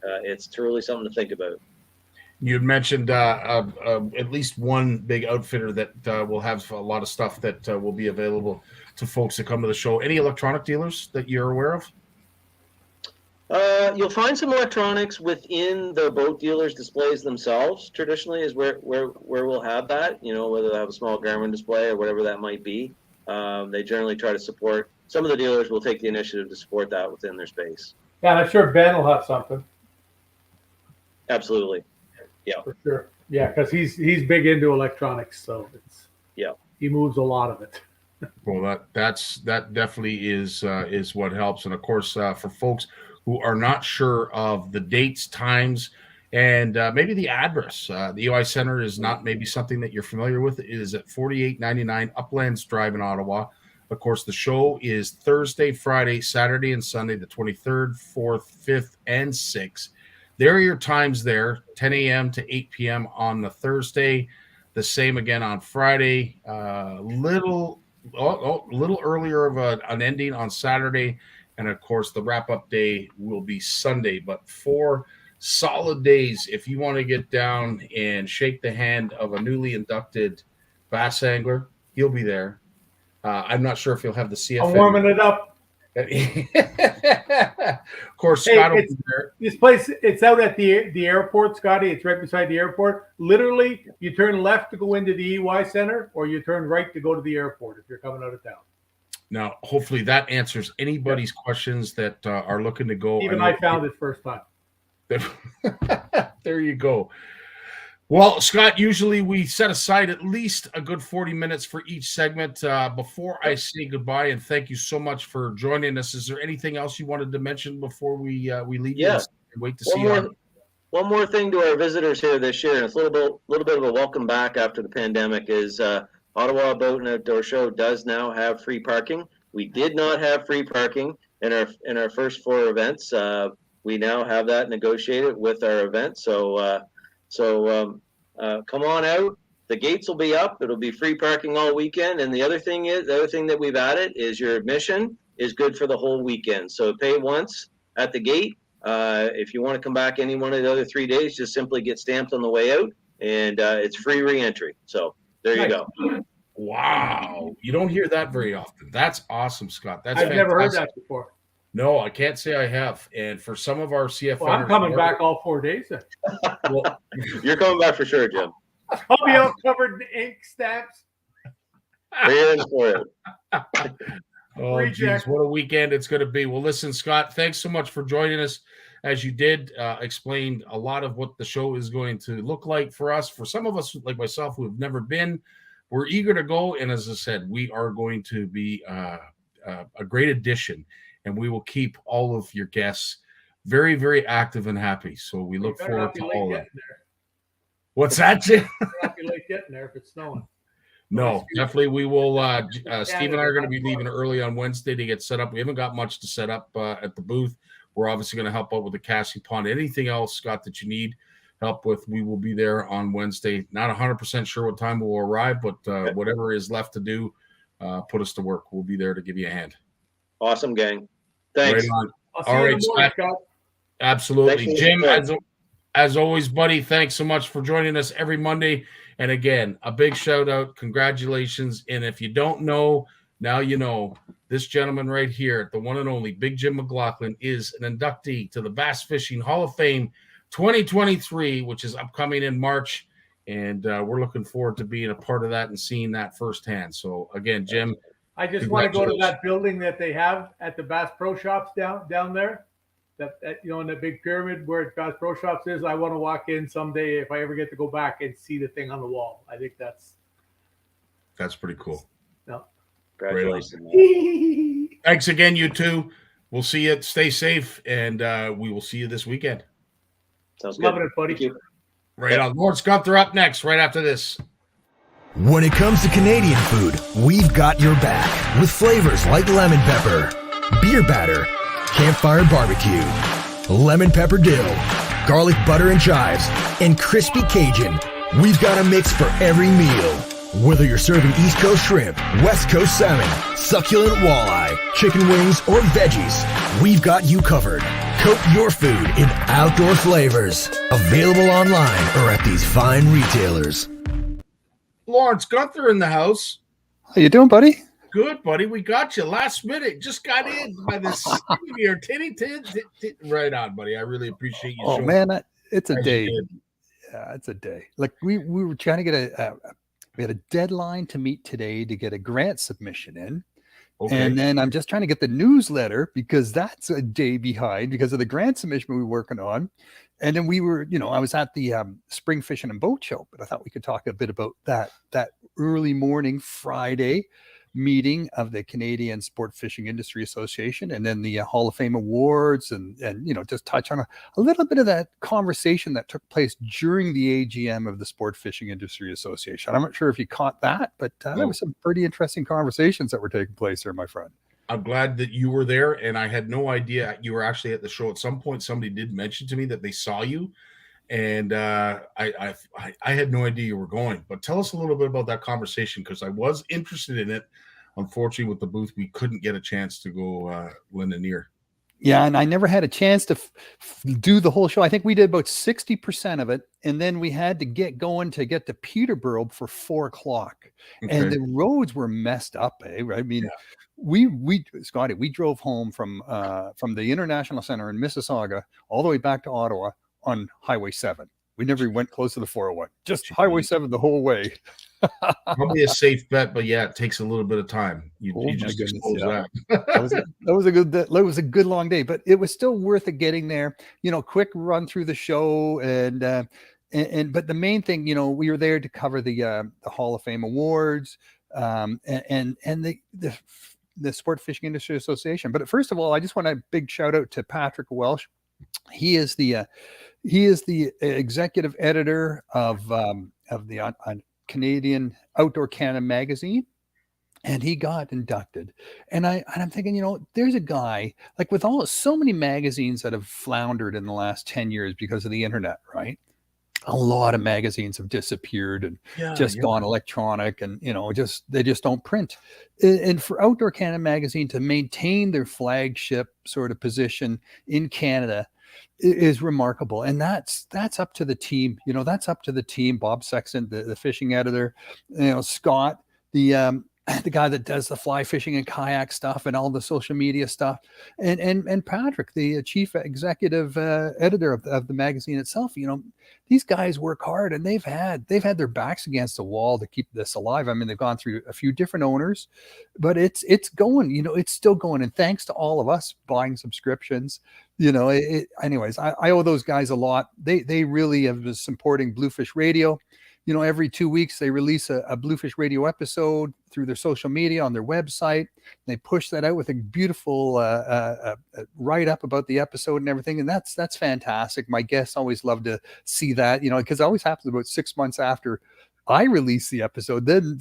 it's truly something to think about. You had mentioned at least one big outfitter that will have a lot of stuff that will be available to folks that come to the show. Any electronic dealers that you're aware of? You'll find some electronics within the boat dealers' displays themselves. Traditionally, is where we'll have that. Whether they have a small Garmin display or whatever that might be. They generally try to support. Some of the dealers will take the initiative to support that within their space. Yeah, and I'm sure Ben will have something. Absolutely. Yeah. For sure. Yeah, because he's big into electronics, so he moves a lot of it. Well, that definitely is what helps, and of course for folks who are not sure of the dates, times, and maybe the address, the UI Center is not maybe something that you're familiar with. It is at 4899 Uplands Drive in Ottawa. Of course, the show is Thursday, Friday, Saturday, and Sunday, the 23rd, 4th, 5th, and 6th. There are your times there, 10 a.m. to 8 p.m. on the Thursday. The same again on Friday. Little earlier of an ending on Saturday. And, of course, the wrap-up day will be Sunday. But 4 solid days if you want to get down and shake the hand of a newly inducted bass angler. He'll be there. I'm not sure if he'll have the CFN. I'm warming it up. Of course, Scott will be there. This place, it's out at the airport, Scotty. It's right beside the airport. Literally, you turn left to go into the EY Center, or you turn right to go to the airport if you're coming out of town. Now, hopefully that answers anybody's questions that are looking to go. Even I found it first time. There you go. Well, Scott, usually we set aside at least a good 40 minutes for each segment. Before I say goodbye and thank you so much for joining us, is there anything else you wanted to mention before we leave? Yeah. You wait to see you. One more thing to our visitors here this year, and it's a little bit of a welcome back after the pandemic, is Ottawa Boat and Outdoor Show does now have free parking. We did not have free parking in our first 4 events. We now have that negotiated with our event. So come on out. the gates will be up. It'll be free parking all weekend. And the other thing that we've added is your admission is good for the whole weekend. So pay once at the gate. If you want to come back any one of the other 3 days, just simply get stamped on the way out, and it's free re-entry. So there you go. Wow. You don't hear that very often. That's awesome, Scott. That's I've fantastic. never heard that before. No, I can't say I have. And for some of our CFN, Well, I'm coming back all 4 days then. Well, You're coming back for sure, Jim. I'll be all covered in ink stamps. We're in for it. oh, geez, Reject. what a weekend it's going to be. Well, listen, Scott, thanks so much for joining us. As you did, explain a lot of what the show is going to look like for us. For some of us, like myself, who have never been, we're eager to go. And as I said, we are going to be a great addition, and we will keep all of your guests very, very active and happy. So we look forward to all of that. What's that, Jim? Not be late getting there if it's snowing. No, definitely we will. Steve and I are going to be leaving early on Wednesday to get set up. We haven't got much to set up at the booth. We're obviously going to help out with the casting pond. Anything else, Scott, that you need help with, we will be there on Wednesday. Not 100% sure what time we'll arrive, but whatever is left to do, put us to work. We'll be there to give you a hand. Awesome, gang. Thanks. Right on. I'll see All you right, in the morning, Scott. Scott. Absolutely. Thanks for Jim, the as always, buddy, thanks so much for joining us every Monday. And again, a big shout out. Congratulations. And if you don't know, now you know. This gentleman right here, the one and only Big Jim McLAUGHLIN, is an inductee to the Bass Fishing Hall of Fame 2023, which is upcoming in March. And we're looking forward to being a part of that and seeing that firsthand. So again, Jim, I just want to go to that building that they have at the Bass Pro Shops down there. That in the big pyramid where Bass Pro Shops is. I want to walk in someday if I ever get to go back and see the thing on the wall. I think that's pretty cool. no. Congratulations. Thanks again, you two. We'll see you. Stay safe, and we will see you this weekend. Sounds good. Loving it, buddy. Thank you. Right on. Lord Scott, they're up next, right after this. When it comes to Canadian food, we've got your back with flavors like lemon pepper, beer batter, campfire barbecue, lemon pepper dill, garlic butter and chives, and crispy Cajun. We've got a mix for every meal. Whether you're serving East Coast shrimp, West Coast salmon, succulent walleye, chicken wings, or veggies, we've got you covered. Coat your food in outdoor flavors. Available online or at these fine retailers. Lawrence Gunther in the house. How you doing, buddy? Good, buddy. We got you last minute. Just got in by this here. Right on, buddy. I really appreciate you. Oh man, it's a day. did. Yeah, it's a day. Like we were trying to get we had a deadline to meet today to get a grant submission in. Okay. And then I'm just trying to get the newsletter because that's a day behind because of the grant submission we were working on. And then we were, I was at the spring fishing and boat show, but I thought we could talk a bit about that early morning Friday meeting of the Canadian Sport Fishing Industry Association, and then the Hall of Fame awards, and just touch on a little bit of that conversation that took place during the AGM of the Sport Fishing Industry Association. I'm not sure if you caught that, but there were some pretty interesting conversations that were taking place there, my friend. I'm glad that you were there, and I had no idea you were actually at the show. At some point, somebody did mention to me that they saw you, and I had no idea you were going. But tell us a little bit about that conversation, because I was interested in it. Unfortunately, with the booth, we couldn't get a chance to go lend an ear. Yeah, and I never had a chance to do the whole show. I think we did about 60% of it, and then we had to get going to get to Peterborough for 4:00, and the roads were messed up. I mean, we Scotty, we drove home from the International Center in Mississauga all the way back to Ottawa on Highway 7. We never went close to the 401, just Highway 7 the whole way. Probably a safe bet, but yeah, it takes a little bit of time. You just expose that. That was a good long day, but it was still worth it getting there. Quick run through the show, and but the main thing, we were there to cover the Hall of Fame awards, and the Sport Fishing Industry Association. But first of all, I just want a big shout out to Patrick Welsh. He is the executive editor of the Canadian Outdoor Canada magazine, and he got inducted. And I'm thinking, there's a guy, like, with so many magazines that have floundered in the last 10 years because of the internet, right? a lot of magazines have disappeared and just gone electronic, and they just don't print. And for Outdoor Canada magazine to maintain their flagship sort of position in Canada is remarkable, and that's up to the team. That's up to the team. Bob Sexton, the fishing editor, Scott, the guy that does the fly fishing and kayak stuff and all the social media stuff, and Patrick, the chief executive editor of the magazine itself. These guys work hard, and they've had their backs against the wall to keep this alive. I mean, they've gone through a few different owners, but it's going. It's still going, and thanks to all of us buying subscriptions. Anyways, I owe those guys a lot. They really have been supporting Bluefish Radio. Every 2 weeks they release a Bluefish Radio episode through their social media on their website. They push that out with a beautiful write-up about the episode and everything, and that's fantastic. My guests always love to see that, because it always happens about 6 months after I release the episode, then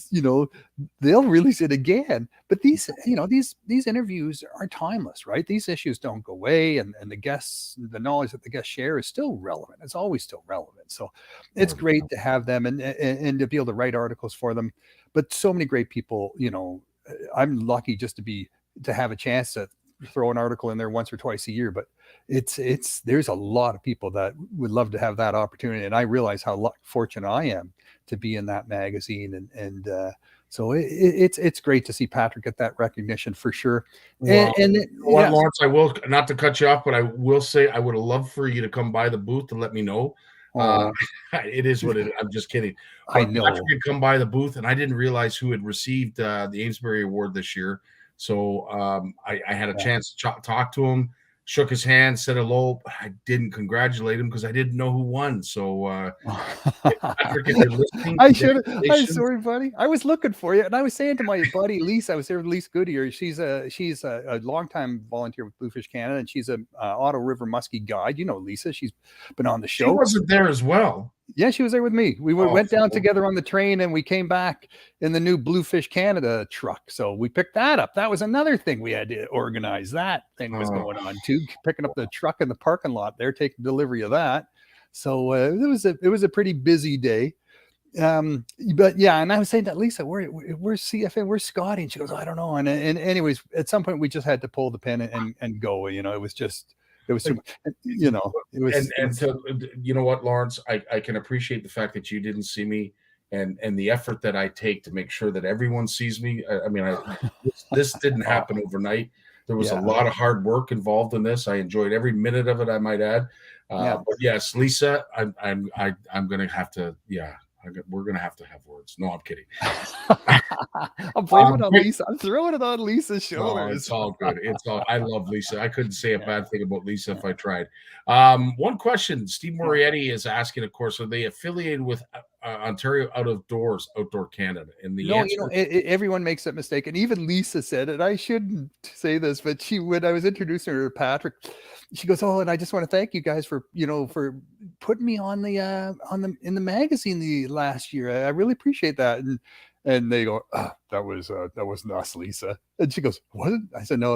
they'll release it again. But these interviews are timeless, right? These issues don't go away, and the knowledge that the guests share is still relevant. It's always still relevant. So it's great to have them and to be able to write articles for them. But so many great people, I'm lucky just to have a chance to throw an article in there once or twice a year, but there's a lot of people that would love to have that opportunity, and I realize how fortunate I am to be in that magazine, and so it's great to see Patrick get that recognition for sure. Well, Lawrence, I will, not to cut you off, but I will say I would have loved for you to come by the booth to let me know. It is what it is. I'm just kidding. But I know. Patrick had come by the booth, and I didn't realize who had received the Amesbury Award this year. So I had a chance to talk to him, shook his hand, said hello. I didn't congratulate him because I didn't know who won. So Patrick, if you're listening, I'm sorry, buddy. I was looking for you, and I was saying to my buddy Lisa, I was there with Lisa Goodyear. She's a longtime volunteer with Bluefish Canada, and she's a Otto River muskie guide. Lisa. She's been on the show. She wasn't there as well. Yeah, she was there with me. We went down together on the train, and we came back in the new Bluefish Canada truck. So we picked that up. That was another thing we had to organize. That thing was going on too, picking up the truck in the parking lot there, taking delivery of that. So it was a pretty busy day. But yeah, and I was saying that Lisa, where's CFN, where's Scotty? And she goes, I don't know. And anyways, at some point we just had to pull the pin and go. It was just. It was, it was, and so, you know what, Lawrence, I can appreciate the fact that you didn't see me and the effort that I take to make sure that everyone sees me. I mean, this didn't happen overnight. There was a lot of hard work involved in this. I enjoyed every minute of it, I might add. But yes, Lisa, I'm going to have to, we're going to have words. No, I'm kidding. I'm blaming it on Lisa. I'm throwing it on Lisa's shoulders. No, it's all good. I love Lisa. I couldn't say a bad thing about Lisa if I tried. One question Steve Morietti is asking, of course, are they affiliated with Ontario Outdoor Canada? And the answer, everyone makes that mistake. And even Lisa said it. I shouldn't say this, but when I was introducing her to Patrick, she goes, "Oh, and I just want to thank you guys for putting me on in the magazine the last year. I really appreciate that." And they go, that wasn't us, Lisa. And she goes, "What?" I said, "No,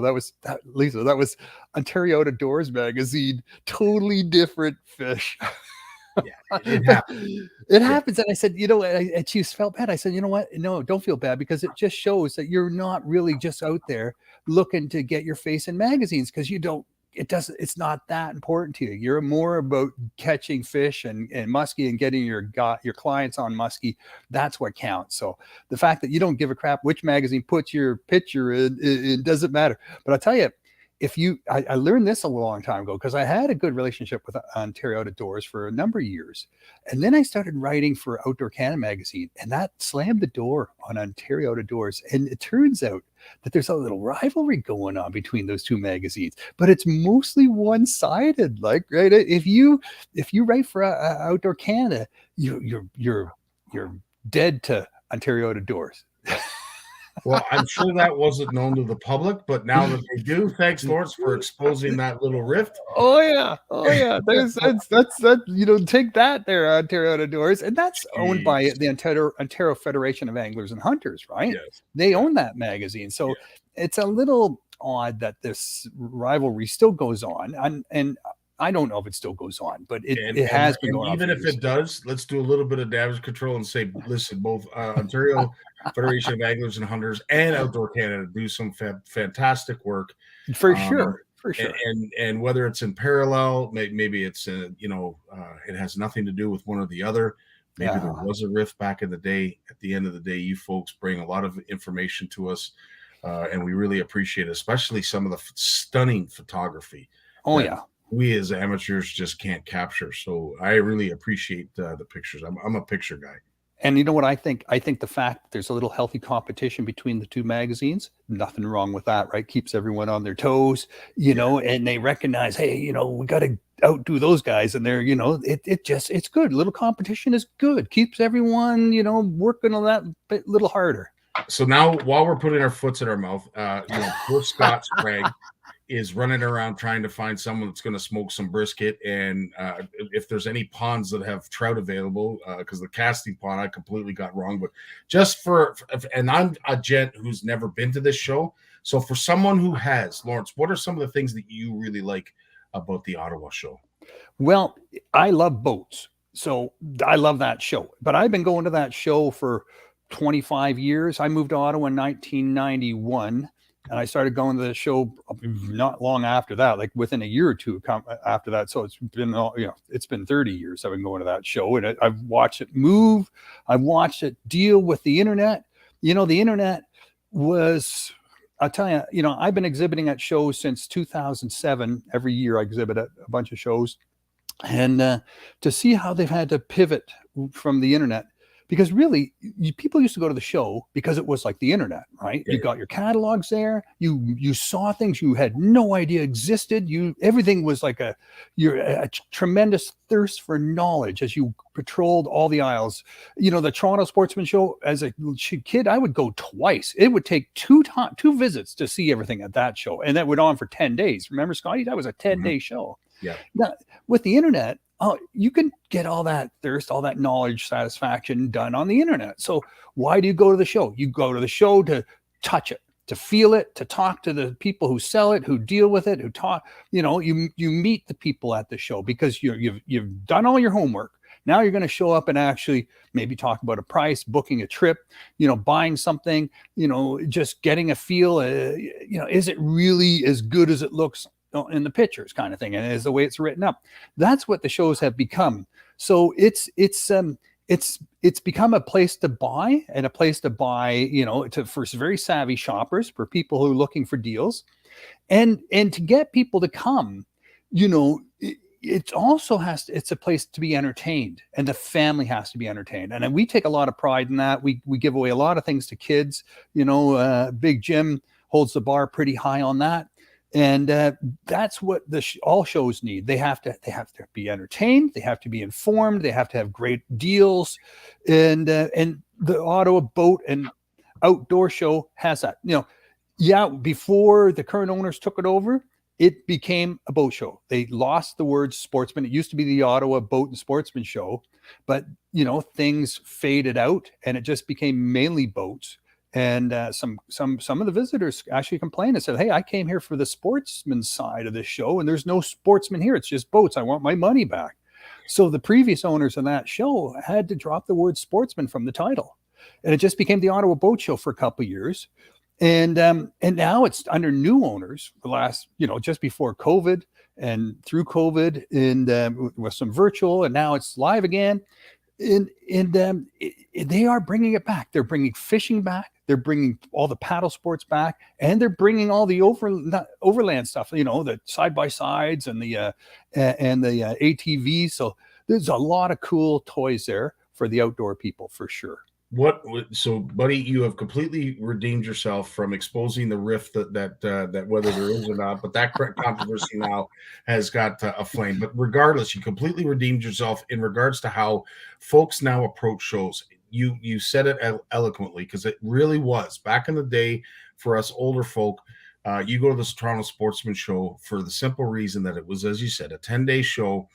Lisa. That was Ontario Outdoors magazine. Totally different fish." Yeah, it happens. It happens. And I said, and she felt bad. I said, "You know what? No, don't feel bad, because it just shows that you're not really just out there looking to get your face in magazines, because it's not that important to you. You're more about catching fish and muskie and getting your clients on muskie. That's what counts. So the fact that you don't give a crap which magazine puts your picture in, it doesn't matter." But I'll tell you, I learned this a long time ago, because I had a good relationship with Ontario Outdoors for a number of years. And then I started writing for Outdoor Canada magazine, and that slammed the door on Ontario Outdoors. And it turns out that there's a little rivalry going on between those two magazines, but it's mostly one-sided. Like, right, if you write for Outdoor Canada, you're dead to Ontario Outdoors. Well, I'm sure that wasn't known to the public, but now that they do, thanks, Lawrence, for exposing that little rift. Oh yeah. That's take that there, Ontario Outdoors, and that's owned by the Ontario Federation of Anglers and Hunters, right? Yes. They own that magazine, so it's a little odd that this rivalry still goes on, and I don't know if it still goes on, but it And, has been and going on. even for if years. it does, let's do a little bit of damage control and say, listen, both Ontario Federation of Anglers and Hunters and Outdoor Canada do some fantastic work. For sure. And whether it's in parallel, maybe it's it has nothing to do with one or the other. Maybe there was a rift back in the day. At the end of the day, you folks bring a lot of information to us, and we really appreciate it, especially some of the stunning photography. Oh yeah, we as amateurs just can't capture. So I really appreciate the pictures. I'm a picture guy. And you know what I think? I think the fact that there's a little healthy competition between the two magazines, nothing wrong with that, right? Keeps everyone on their toes, you know, and they recognize, hey, you know, we got to outdo those guys. And they're, you know, it's good. Little competition is good. Keeps everyone, you know, working on that bit little harder. So now while we're putting our foots in our mouth, poor Scott Sprague is running around trying to find someone that's going to smoke some brisket. And if there's any ponds that have trout available, because the casting pond I completely got wrong, but just and I'm a gent who's never been to this show. So for someone who has, Lawrence, what are some of the things that you really like about the Ottawa show? Well, I love boats. So I love that show, but I've been going to that show for 25 years. I moved to Ottawa in 1991. And I started going to the show not long after that, like within a year or two after that. So it's been, it's been 30 years I've been going to that show, and I've watched it move. I've watched it deal with the internet. You know, the internet was, I'll tell you, you know, I've been exhibiting at shows since 2007. Every year I exhibit at a bunch of shows, and to see how they've had to pivot from the internet. Because really, people used to go to the show because it was like the internet, right? You got your catalogs there. You saw things you had no idea existed. Everything was like a tremendous thirst for knowledge as you patrolled all the aisles. You know, the Toronto Sportsman Show, as a kid, I would go twice. It would take two visits to see everything at that show, and that went on for 10 days. Remember, Scotty? That was a 10-day show. Yeah. Now, with the internet, you can get all that thirst, all that knowledge satisfaction done on the internet. So why do you go to the show? You go to the show to touch it, to feel it, to talk to the people who sell it, who deal with it, who talk. You know, you meet the people at the show because you've done all your homework. Now you're going to show up and actually maybe talk about a price, booking a trip, you know, buying something, you know, just getting a feel. You know, is it really as good as it looks in the pictures, kind of thing, and is the way it's written up. That's what the shows have become. So it's become a place to buy, and a place to buy, you know, for very savvy shoppers, for people who are looking for deals, and to get people to come. You know, it also it's a place to be entertained, and the family has to be entertained, and we take a lot of pride in that. We give away a lot of things to kids. You know, Big Jim holds the bar pretty high on that. And that's what all shows need. They have to be entertained. They have to be informed. They have to have great deals. And the Ottawa Boat and Outdoor Show has that. You know, before the current owners took it over, it became a boat show. They lost the word sportsman. It used to be the Ottawa Boat and Sportsman Show, but you know, things faded out, and it just became mainly boats. And some of the visitors actually complained and said, hey, I came here for the sportsman side of this show, and there's no sportsman here. It's just boats. I want my money back. So the previous owners of that show had to drop the word sportsman from the title. And it just became the Ottawa Boat Show for a couple of years. And now it's under new owners the last, you know, just before COVID and through COVID, and with some virtual, and now it's live again. And they are bringing it back. They're bringing fishing back. They're bringing all the paddle sports back, and they're bringing all the overland stuff. You know, the side by sides and the ATVs. So there's a lot of cool toys there for the outdoor people, for sure. So, buddy, you have completely redeemed yourself from exposing the rift that whether there is or not, but that controversy now has got aflame. But regardless, you completely redeemed yourself in regards to how folks now approach shows. You said it eloquently, because it really was back in the day for us older folk. You go to the Toronto Sportsman Show for the simple reason that it was, as you said, a 10-day show.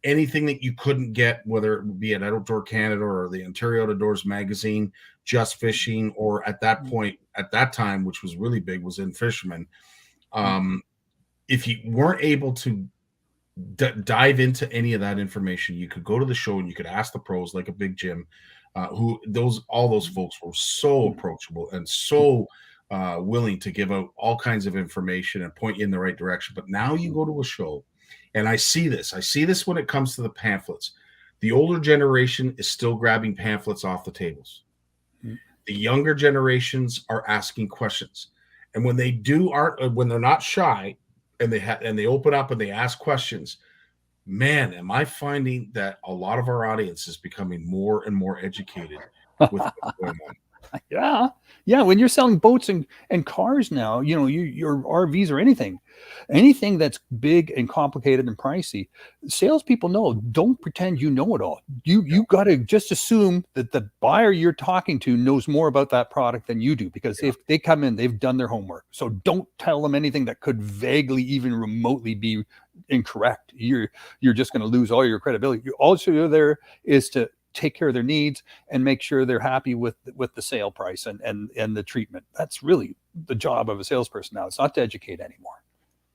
Anything that you couldn't get, whether it be at Outdoor Canada or the Ontario Outdoors magazine, Just Fishing, or at that point, at that time, which was really big, was In Fisherman. If you weren't able to dive into any of that information. You could go to the show and you could ask the pros, like a Big Jim, all those folks were so approachable and so willing to give out all kinds of information and point you in the right direction. But now you go to a show, and I see this when it comes to the pamphlets. The older generation is still grabbing pamphlets off the tables. The younger generations are asking questions, and when they're not shy, and they open up and they ask questions, man, am I finding that a lot of our audience is becoming more and more educated with what's going on. Yeah. When you're selling boats and cars now, your RVs or anything that's big and complicated and pricey, salespeople know, don't pretend you know it all. You got to just assume that the buyer you're talking to knows more about that product than you do, because if they come in, they've done their homework. So don't tell them anything that could vaguely, even remotely be incorrect. You're just going to lose all your credibility. All you're there is to take care of their needs and make sure they're happy with the sale price and the treatment. That's really the job of a salesperson now. It's not to educate anymore.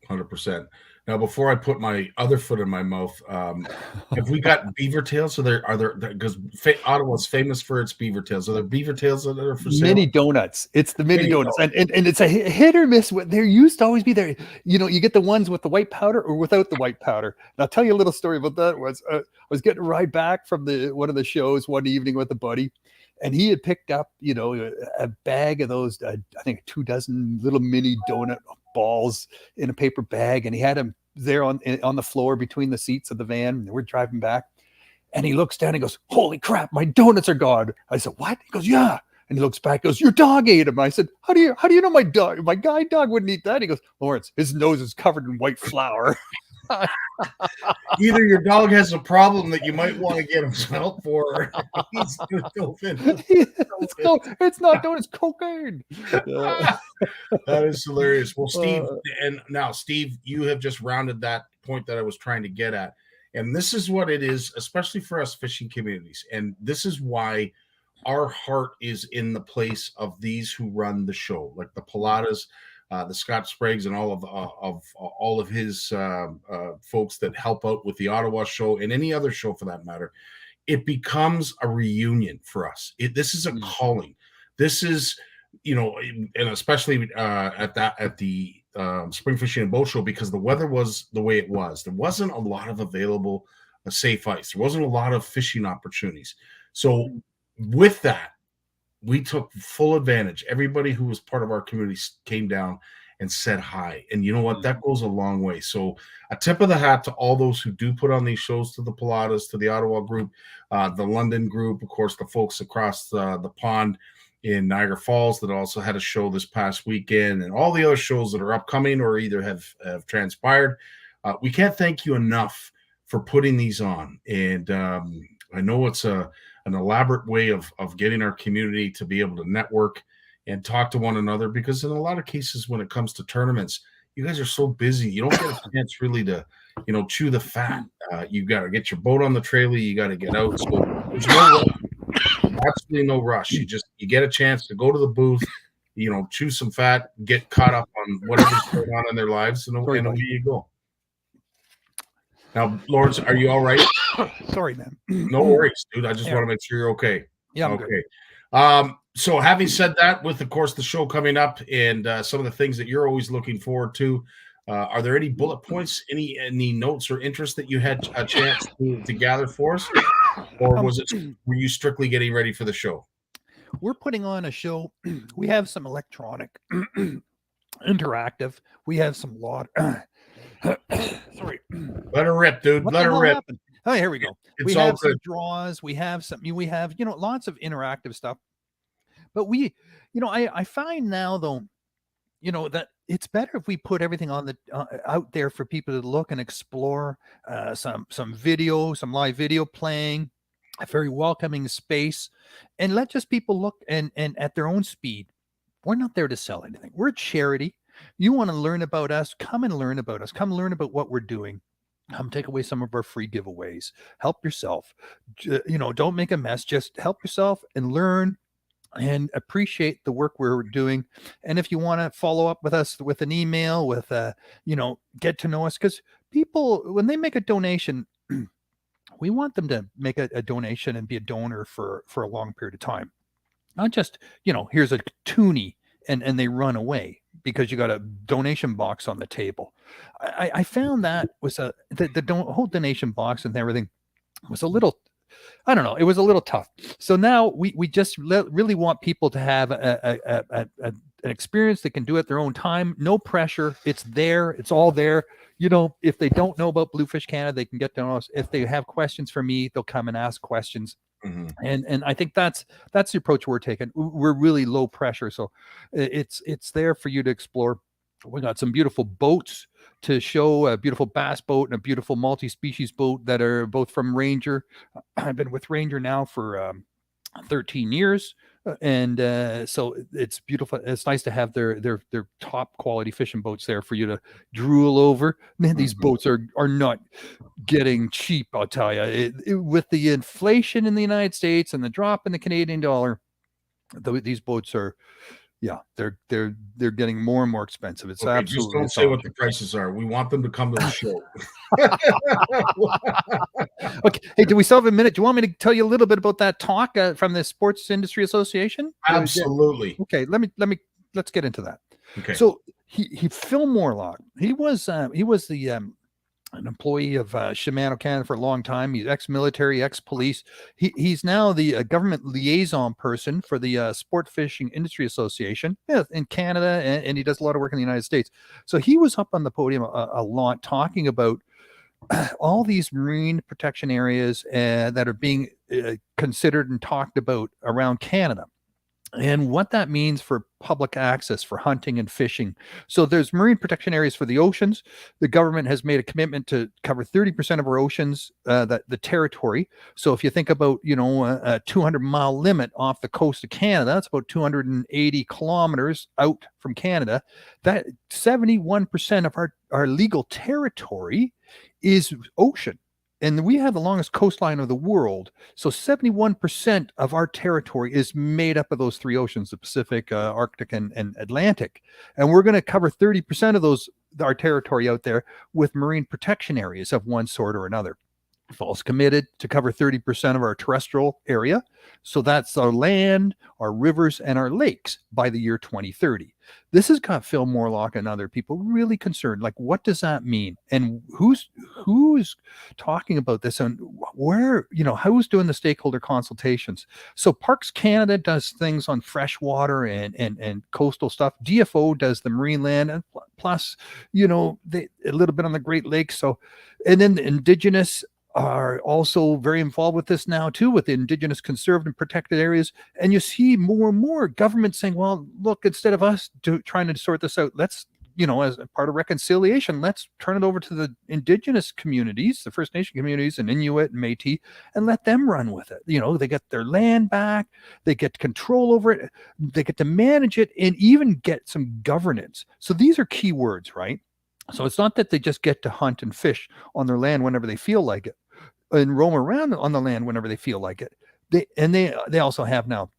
100%. Now, before I put my other foot in my mouth, have we got beaver tails? So are there, because Ottawa's famous for its beaver tails. Are there beaver tails that are for sale? Mini donuts. It's the mini donuts. And it's a hit or miss. There used to always be there. You get the ones with the white powder or without the white powder. And I'll tell you a little story about that. I was getting a ride back from one of the shows one evening with a buddy, and he had picked up, a bag of those, I think 24 little mini donut balls in a paper bag, and he had them there on the floor between the seats of the van. We're driving back, and he looks down and goes, "Holy crap, my donuts are gone." I said, "What?" He goes, "Yeah." And he looks back, goes, "Your dog ate them." I said, How do you know my guide dog wouldn't eat that?" He goes, "Lawrence, his nose is covered in white flour." Either your dog has a problem that you might want to get him smelled for, or he's it's not donuts, cocaine. That is hilarious. Well, Steve, you have just rounded that point that I was trying to get at. And this is what it is, especially for us fishing communities. And this is why our heart is in the place of these who run the show, like the Pilatas, the Scott Spragues, and all of his folks that help out with the Ottawa show and any other show for that matter. It becomes a reunion for us. This is a calling. This is, and especially at the Spring Fishing and Boat Show, because the weather was the way it was. There wasn't a lot of available safe ice. There wasn't a lot of fishing opportunities. So with that, we took full advantage. Everybody who was part of our community came down and said hi. And you know what? That goes a long way. So a tip of the hat to all those who do put on these shows, to the Pilatas, to the Ottawa group, the London group, of course, the folks across the pond in Niagara Falls that also had a show this past weekend, and all the other shows that are upcoming or either have transpired. We can't thank you enough for putting these on. And I know it's an elaborate way of getting our community to be able to network and talk to one another, because in a lot of cases when it comes to tournaments, you guys are so busy, you don't get a chance really to chew the fat. You got to get your boat on the trailer, you got to get out. So there's absolutely no rush. You get a chance to go to the booth, chew some fat, get caught up on whatever's going on in their lives, and away you go. Now, Lawrence, are you all right? Sorry, man. No worries, dude. I just want to make sure you're okay. Yeah, I'm okay. So having said that, with, of course, the show coming up and some of the things that you're always looking forward to, are there any bullet points, any notes or interest that you had a chance to gather for us? Or were you strictly getting ready for the show? We're putting on a show. We have some electronic, interactive. We have some sorry. Let her rip, dude. Let her rip. Happened? Oh, here we go. We have some draws. We have lots of interactive stuff. But I find now though, that it's better if we put everything on the out there for people to look and explore. Some live video playing, a very welcoming space, and let just people look and at their own speed. We're not there to sell anything. We're a charity. You want to learn about us? Come and learn about us. Come learn about what we're doing. Come take away some of our free giveaways. Help yourself. Don't make a mess. Just help yourself and learn and appreciate the work we're doing. And if you want to follow up with us with an email, with get to know us, because people, when they make a donation, we want them to make a donation and be a donor for a long period of time. Not just, here's a toonie and they run away because you got a donation box on the table. I found that was the whole donation box and everything was a little, I don't know, it was a little tough. So now we just really want people to have an experience they can do at their own time. No pressure. It's there. It's all there. If they don't know about Bluefish Canada, they can get to know us. If they have questions for me, they'll come and ask questions. Mm-hmm. And I think that's the approach we're taking. We're really low pressure. So it's there for you to explore. We got some beautiful boats to show, a beautiful bass boat and a beautiful multi-species boat that are both from Ranger. I've been with Ranger now for 13 years. And so it's beautiful. It's nice to have their top quality fishing boats there for you to drool over. Man, these boats are not getting cheap, I'll tell you. With the inflation in the United States and the drop in the Canadian dollar, these boats are, they're getting more and more expensive. It's okay, absolutely. Just don't say what the prices are. We want them to come to the show. Okay. Hey, do we still have a minute? Do you want me to tell you a little bit about that talk from the Sports Industry Association? Absolutely. Okay. Let's get into that. Okay. So Phil Morlock, he was the an employee of Shimano Canada for a long time. He's ex-military, ex-police. He's now the government liaison person for the Sport Fishing Industry Association in Canada, and he does a lot of work in the United States. So he was up on the podium a lot talking about all these marine protection areas that are being considered and talked about around Canada, and what that means for public access for hunting and fishing. So there's marine protection areas for the oceans. The government has made a commitment to cover 30% of our oceans, the territory. So if you think about, a 200-mile limit off the coast of Canada, that's about 280 kilometers out from Canada. That 71% of our legal territory is ocean. And we have the longest coastline of the world. So 71% of our territory is made up of those three oceans, the Pacific, Arctic, and Atlantic. And we're going to cover 30% of our territory out there with marine protection areas of one sort or another. Falls committed to cover 30% of our terrestrial area. So that's our land, our rivers, and our lakes by the year 2030. This has got Phil Morlock and other people really concerned. Like, what does that mean? And who's talking about this, and where, who's doing the stakeholder consultations? So Parks Canada does things on freshwater and coastal stuff. DFO does the marine land, and plus, a little bit on the Great Lakes. So, and then the Indigenous are also very involved with this now too, with the Indigenous conserved and protected areas. And you see more and more governments saying, well, look, instead of us trying to sort this out, let's, as a part of reconciliation, let's turn it over to the Indigenous communities, the First Nation communities and Inuit and Métis, and let them run with it. They get their land back, they get control over it, they get to manage it, and even get some governance. So these are key words, right? So it's not that they just get to hunt and fish on their land whenever they feel like it, and roam around on the land whenever they feel like it. They also have now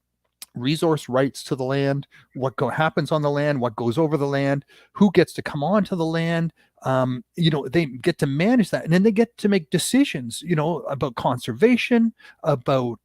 resource rights to the land, what happens on the land, what goes over the land, who gets to come onto the land. They get to manage that, and then they get to make decisions, about conservation, about,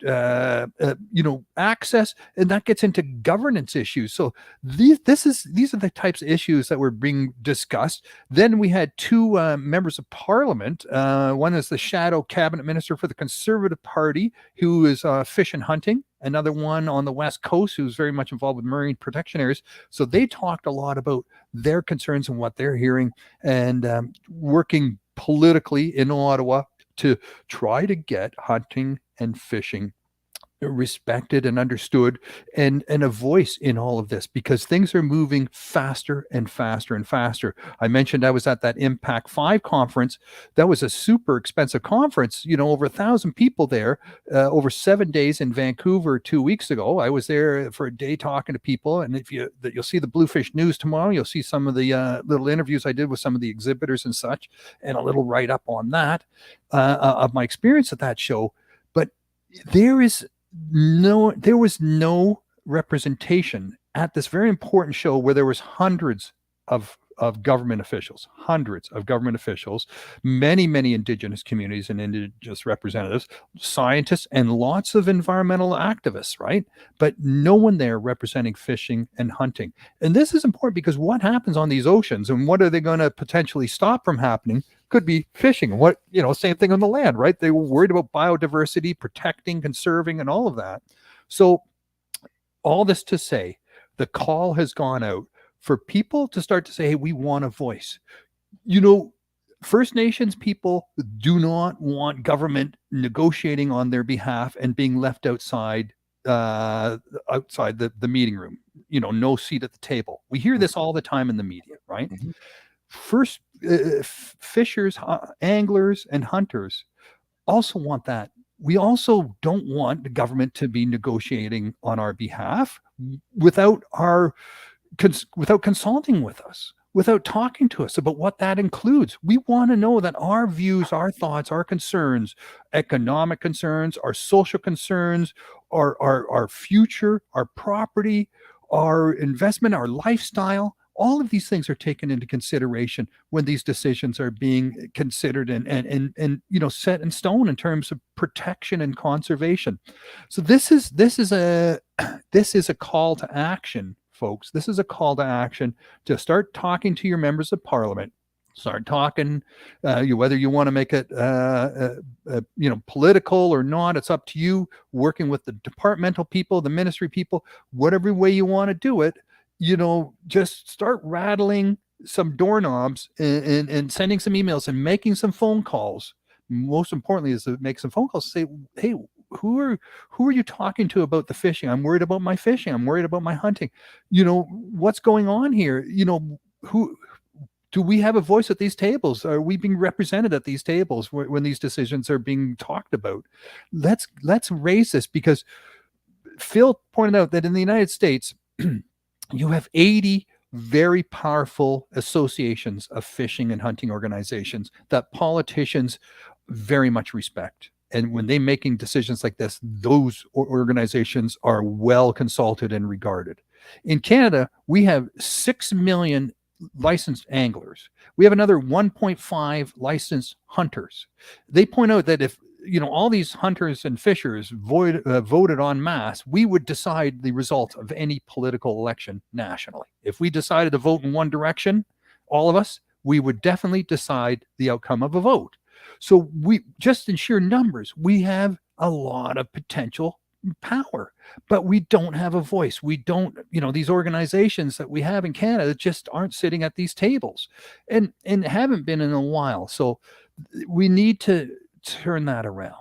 access, and that gets into governance issues. So these are the types of issues that were being discussed. Then we had two members of parliament. One is the shadow cabinet minister for the Conservative Party, who is fish and hunting. Another one on the West Coast who's very much involved with marine protection areas. So they talked a lot about their concerns and what they're hearing, and working politically in Ottawa to try to get hunting and fishing respected and understood, and a voice in all of this, because things are moving faster and faster and faster. I mentioned I was at that Impact 5 conference. That was a super expensive conference, over 1,000 people there, over 7 days in Vancouver 2 weeks ago. I was there for a day talking to people, and you'll see the Bluefish News tomorrow. You'll see some of the little interviews I did with some of the exhibitors and such, and a little write-up on that of my experience at that show. But there was no representation at this very important show where there was hundreds of of government officials, hundreds of government officials, many Indigenous communities and Indigenous representatives, scientists, and lots of environmental activists, right? But no one there representing fishing and hunting. And this is important because what happens on these oceans and what are they going to potentially stop from happening could be fishing. What, same thing on the land, right? They were worried about biodiversity, protecting, conserving, and all of that. So all this to say, the call has gone out for people to start to say, hey, we want a voice. First Nations people do not want government negotiating on their behalf and being left outside the meeting room, no seat at the table. We hear this all the time in the media, right? Mm-hmm. First, fishers, anglers, and hunters also want that. We also don't want the government to be negotiating on our behalf without consulting with us, without talking to us about what that includes. We want to know that our views, our thoughts, our concerns, economic concerns, our social concerns, our future, our property, our investment, our lifestyle, all of these things are taken into consideration when these decisions are being considered and set in stone in terms of protection and conservation. So this is a call to action, folks. This is a call to action to start talking to your members of parliament. Start talking, whether you want to make it, political or not. It's up to you. Working with the departmental people, the ministry people, whatever way you want to do it. Just start rattling some doorknobs and sending some emails and making some phone calls. Most importantly is to make some phone calls. Say, hey, who are you talking to about the fishing? I'm worried about my fishing. I'm worried about my hunting. What's going on here? Who do we have a voice at these tables? Are we being represented at these tables when these decisions are being talked about? Let's raise this, because Phil pointed out that in the United States, you have 80 very powerful associations of fishing and hunting organizations that politicians very much respect. And when they're making decisions like this, those organizations are well consulted and regarded. In Canada, we have 6 million licensed anglers. We have another 1.5 licensed hunters. They point out that if all these hunters and fishers voted en masse, we would decide the result of any political election nationally. If we decided to vote in one direction, all of us, we would definitely decide the outcome of a vote. So we just in sheer numbers, we have a lot of potential power, but we don't have a voice. We don't, these organizations that we have in Canada just aren't sitting at these tables and haven't been in a while. So we need to turn that around.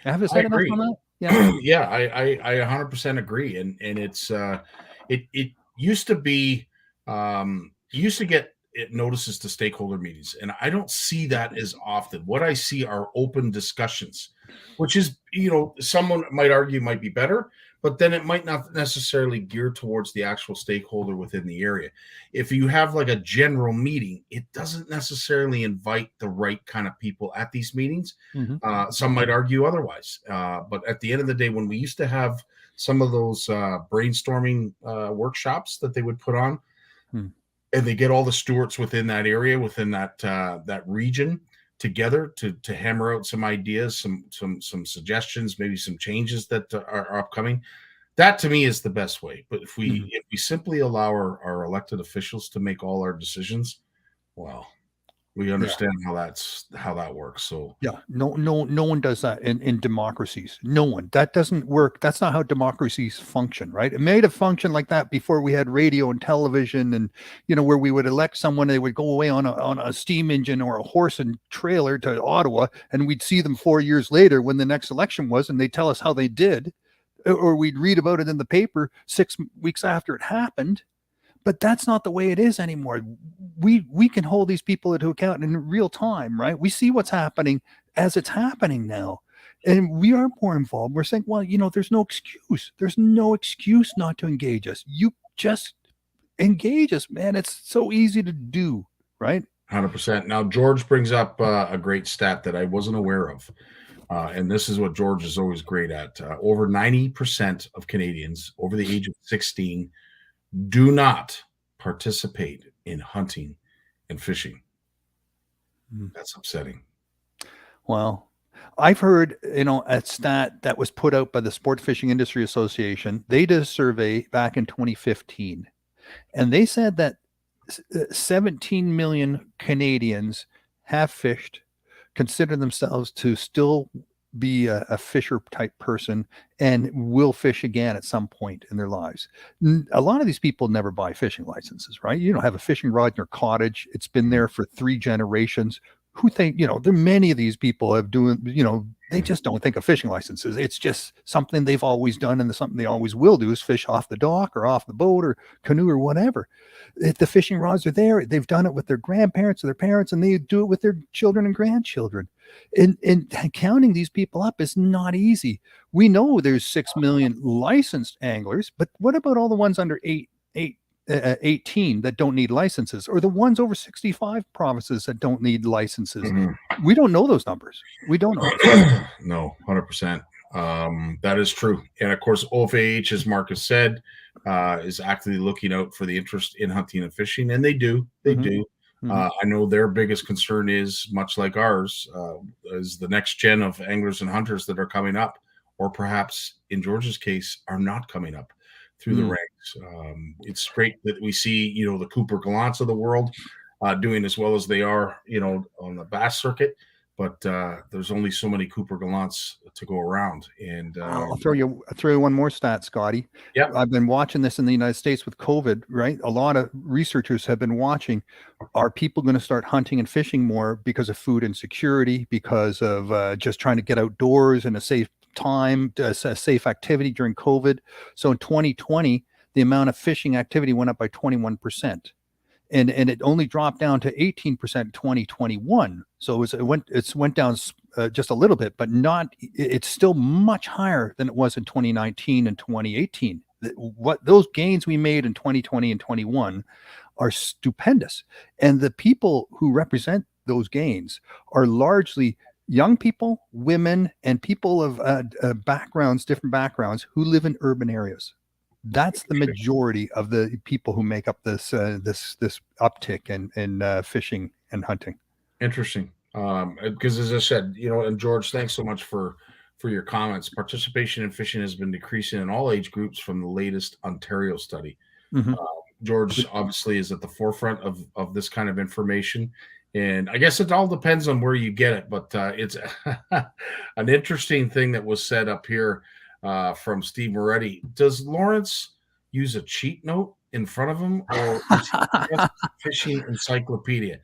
Have I said enough on that? Yeah. Yeah, I 100% agree. And it's it used to be you used to get notices to stakeholder meetings, and I don't see that as often. What I see are open discussions, which is, someone might argue might be better, but then it might not necessarily gear towards the actual stakeholder within the area. If you have like a general meeting, it doesn't necessarily invite the right kind of people at these meetings. Mm-hmm. Some might argue otherwise. But at the end of the day, when we used to have some of those brainstorming workshops that they would put on, and they get all the stewards within that area, within that region together to hammer out some ideas, some suggestions, maybe some changes that are upcoming. That to me is the best way. But if we simply allow our elected officials to make all our decisions, well, we understand how that works. So no one does that in democracies. No one. That doesn't work. That's not how democracies function, right? It made a function like that before we had radio and television, and where we would elect someone, they would go away on a steam engine or a horse and trailer to Ottawa, and we'd see them 4 years later when the next election was, and they tell us how they did, or we'd read about it in the paper 6 weeks after it happened. But that's not the way it is anymore. We can hold these people to account in real time, right? We see what's happening as it's happening now. And we are more involved. We're saying, well, there's no excuse. There's no excuse not to engage us. You just engage us, man. It's so easy to do, right? 100%. Now, George brings up a great stat that I wasn't aware of. And this is what George is always great at. Over 90% of Canadians over the age of 16 do not participate in hunting and fishing. Mm. That's upsetting. Well, I've heard, a stat that was put out by the Sport Fishing Industry Association. They did a survey back in 2015, and they said that 17 million Canadians have fished, consider themselves to still be a fisher type person, and will fish again at some point in their lives. A lot of these people never buy fishing licenses, right? You don't have a fishing rod in your cottage. It's been there for 3 generations. Who think, there are many of these people have doing, they just don't think of fishing licenses. It's just something they've always done, and something they always will do is fish off the dock or off the boat or canoe or whatever. If the fishing rods are there, they've done it with their grandparents or their parents, and they do it with their children and grandchildren. And counting these people up is not easy. We know there's 6 million licensed anglers, but what about all the ones under 18 that don't need licenses, or the ones over 65 provinces that don't need licenses? We don't know those numbers. We don't know. No, 100%. That is true. And of course, OFAH, as Marcus said, is actively looking out for the interest in hunting and fishing, and they do. I know their biggest concern is, much like ours, is the next gen of anglers and hunters that are coming up, or perhaps in George's case, are not coming up through the ranks. It's great that we see, the Cooper Gallants of the world doing as well as they are, on the bass circuit. But there's only so many Cooper Gallants to go around. And I'll throw you one more stat, Scotty. Yeah, I've been watching this in the United States with COVID, right? A lot of researchers have been watching. Are people going to start hunting and fishing more because of food insecurity, because of just trying to get outdoors in a safe time, a safe activity during COVID? So in 2020, the amount of fishing activity went up by 21%. And it only dropped down to 18% in 2021. So it went down just a little bit, but it's still much higher than it was in 2019 and 2018. What those gains we made in 2020 and 21 are stupendous. And the people who represent those gains are largely young people, women, and people of different backgrounds who live in urban areas. That's the majority of the people who make up this uptick in fishing and hunting. Interesting. Because as I said, and George, thanks so much for your comments. Participation in fishing has been decreasing in all age groups from the latest Ontario study. George obviously is at the forefront of this kind of information. And I guess it all depends on where you get it. But it's an interesting thing that was said up here from Steve Moretti. Does Lawrence use a cheat note in front of him, or is he just a fishing encyclopedia?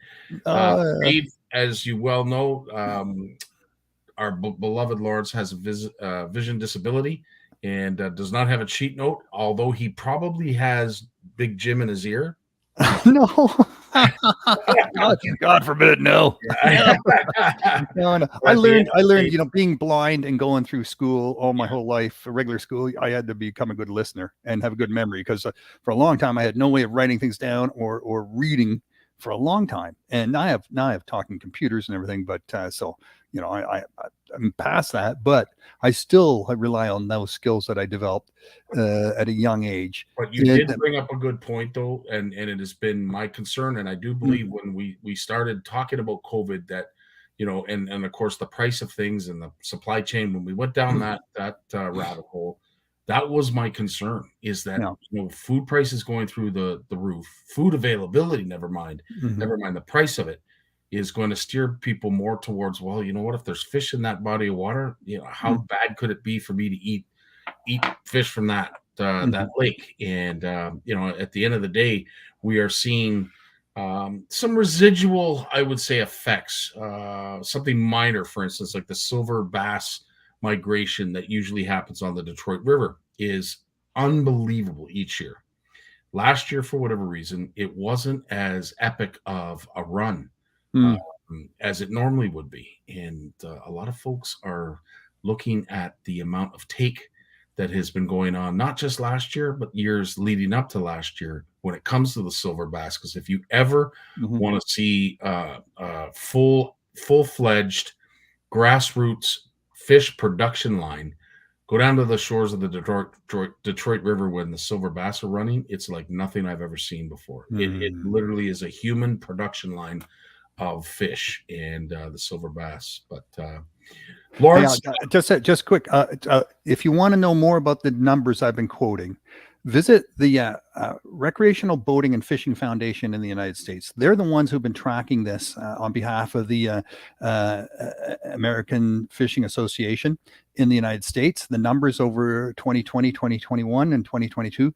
Steve, as you well know, our beloved Lawrence has a vision disability and does not have a cheat note, although he probably has Big Jim in his ear. No. God forbid, no. No. I learned, being blind and going through school all my whole life, regular school, I had to become a good listener and have a good memory, because for a long time I had no way of writing things down or reading for a long time. And now I have talking computers and everything, but I'm past that, but I still rely on those skills that I developed at a young age. But you did bring up a good point, though, and it has been my concern, and I do believe when we started talking about COVID that, and of course the price of things and the supply chain, when we went down that rabbit hole, that was my concern, is that food prices going through the roof, food availability, never mind the price of it, is going to steer people more towards, well, you know what, if there's fish in that body of water, how bad could it be for me to eat fish from that lake? And at the end of the day, we are seeing some residual, I would say, effects, something minor, for instance, like the silver bass migration that usually happens on the Detroit River is unbelievable each year. Last year, for whatever reason, it wasn't as epic of a run as it normally would be. And a lot of folks are looking at the amount of take that has been going on, not just last year, but years leading up to last year when it comes to the silver bass. Because if you ever want to see full-fledged grassroots fish production line, Go down to the shores of the Detroit River when the silver bass are running. It's like nothing I've ever seen before. It literally is a human production line of fish and the silver bass. But Lawrence, just quick. If you want to know more about the numbers I've been quoting, visit the Recreational Boating and Fishing Foundation in the United States. They're the ones who've been tracking this on behalf of the American Fishing Association in the United States. The numbers over 2020, 2021, and 2022.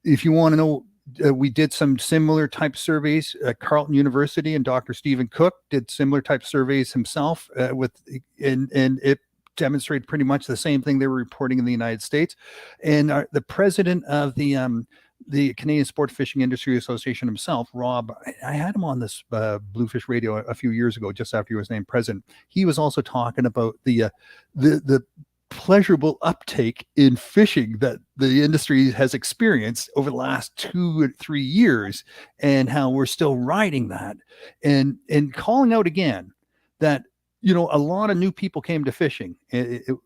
If you want to know, we did some similar type surveys at Carleton University, and Dr. Stephen Cook did similar type surveys himself and it demonstrated pretty much the same thing they were reporting in the United States. And the president of the Canadian Sport Fishing Industry Association himself, Rob, I had him on this Bluefish Radio a few years ago, just after he was named president. He was also talking about the pleasurable uptake in fishing that the industry has experienced over the last 2 or 3 years, and how we're still riding that, and calling out again that, you know, a lot of new people came to fishing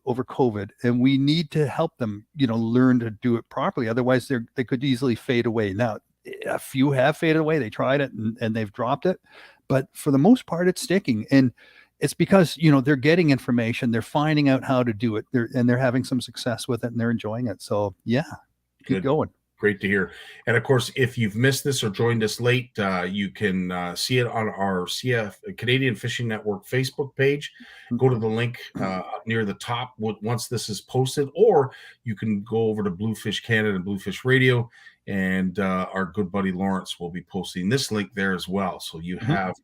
over COVID, and we need to help them, you know, learn to do it properly. Otherwise, they could easily fade away. Now, a few have faded away. They tried it and they've dropped it, but for the most part, it's sticking. And it's because, you know, they're getting information, they're finding out how to do it, they're having some success with it, and they're enjoying it. So yeah, keep going. Great to hear. And of course, if you've missed this or joined us late, you can see it on our Canadian Fishing Network Facebook page. Go to the link near the top once this is posted, or you can go over to Bluefish Canada and Bluefish Radio, and our good buddy Lawrence will be posting this link there as well. So you have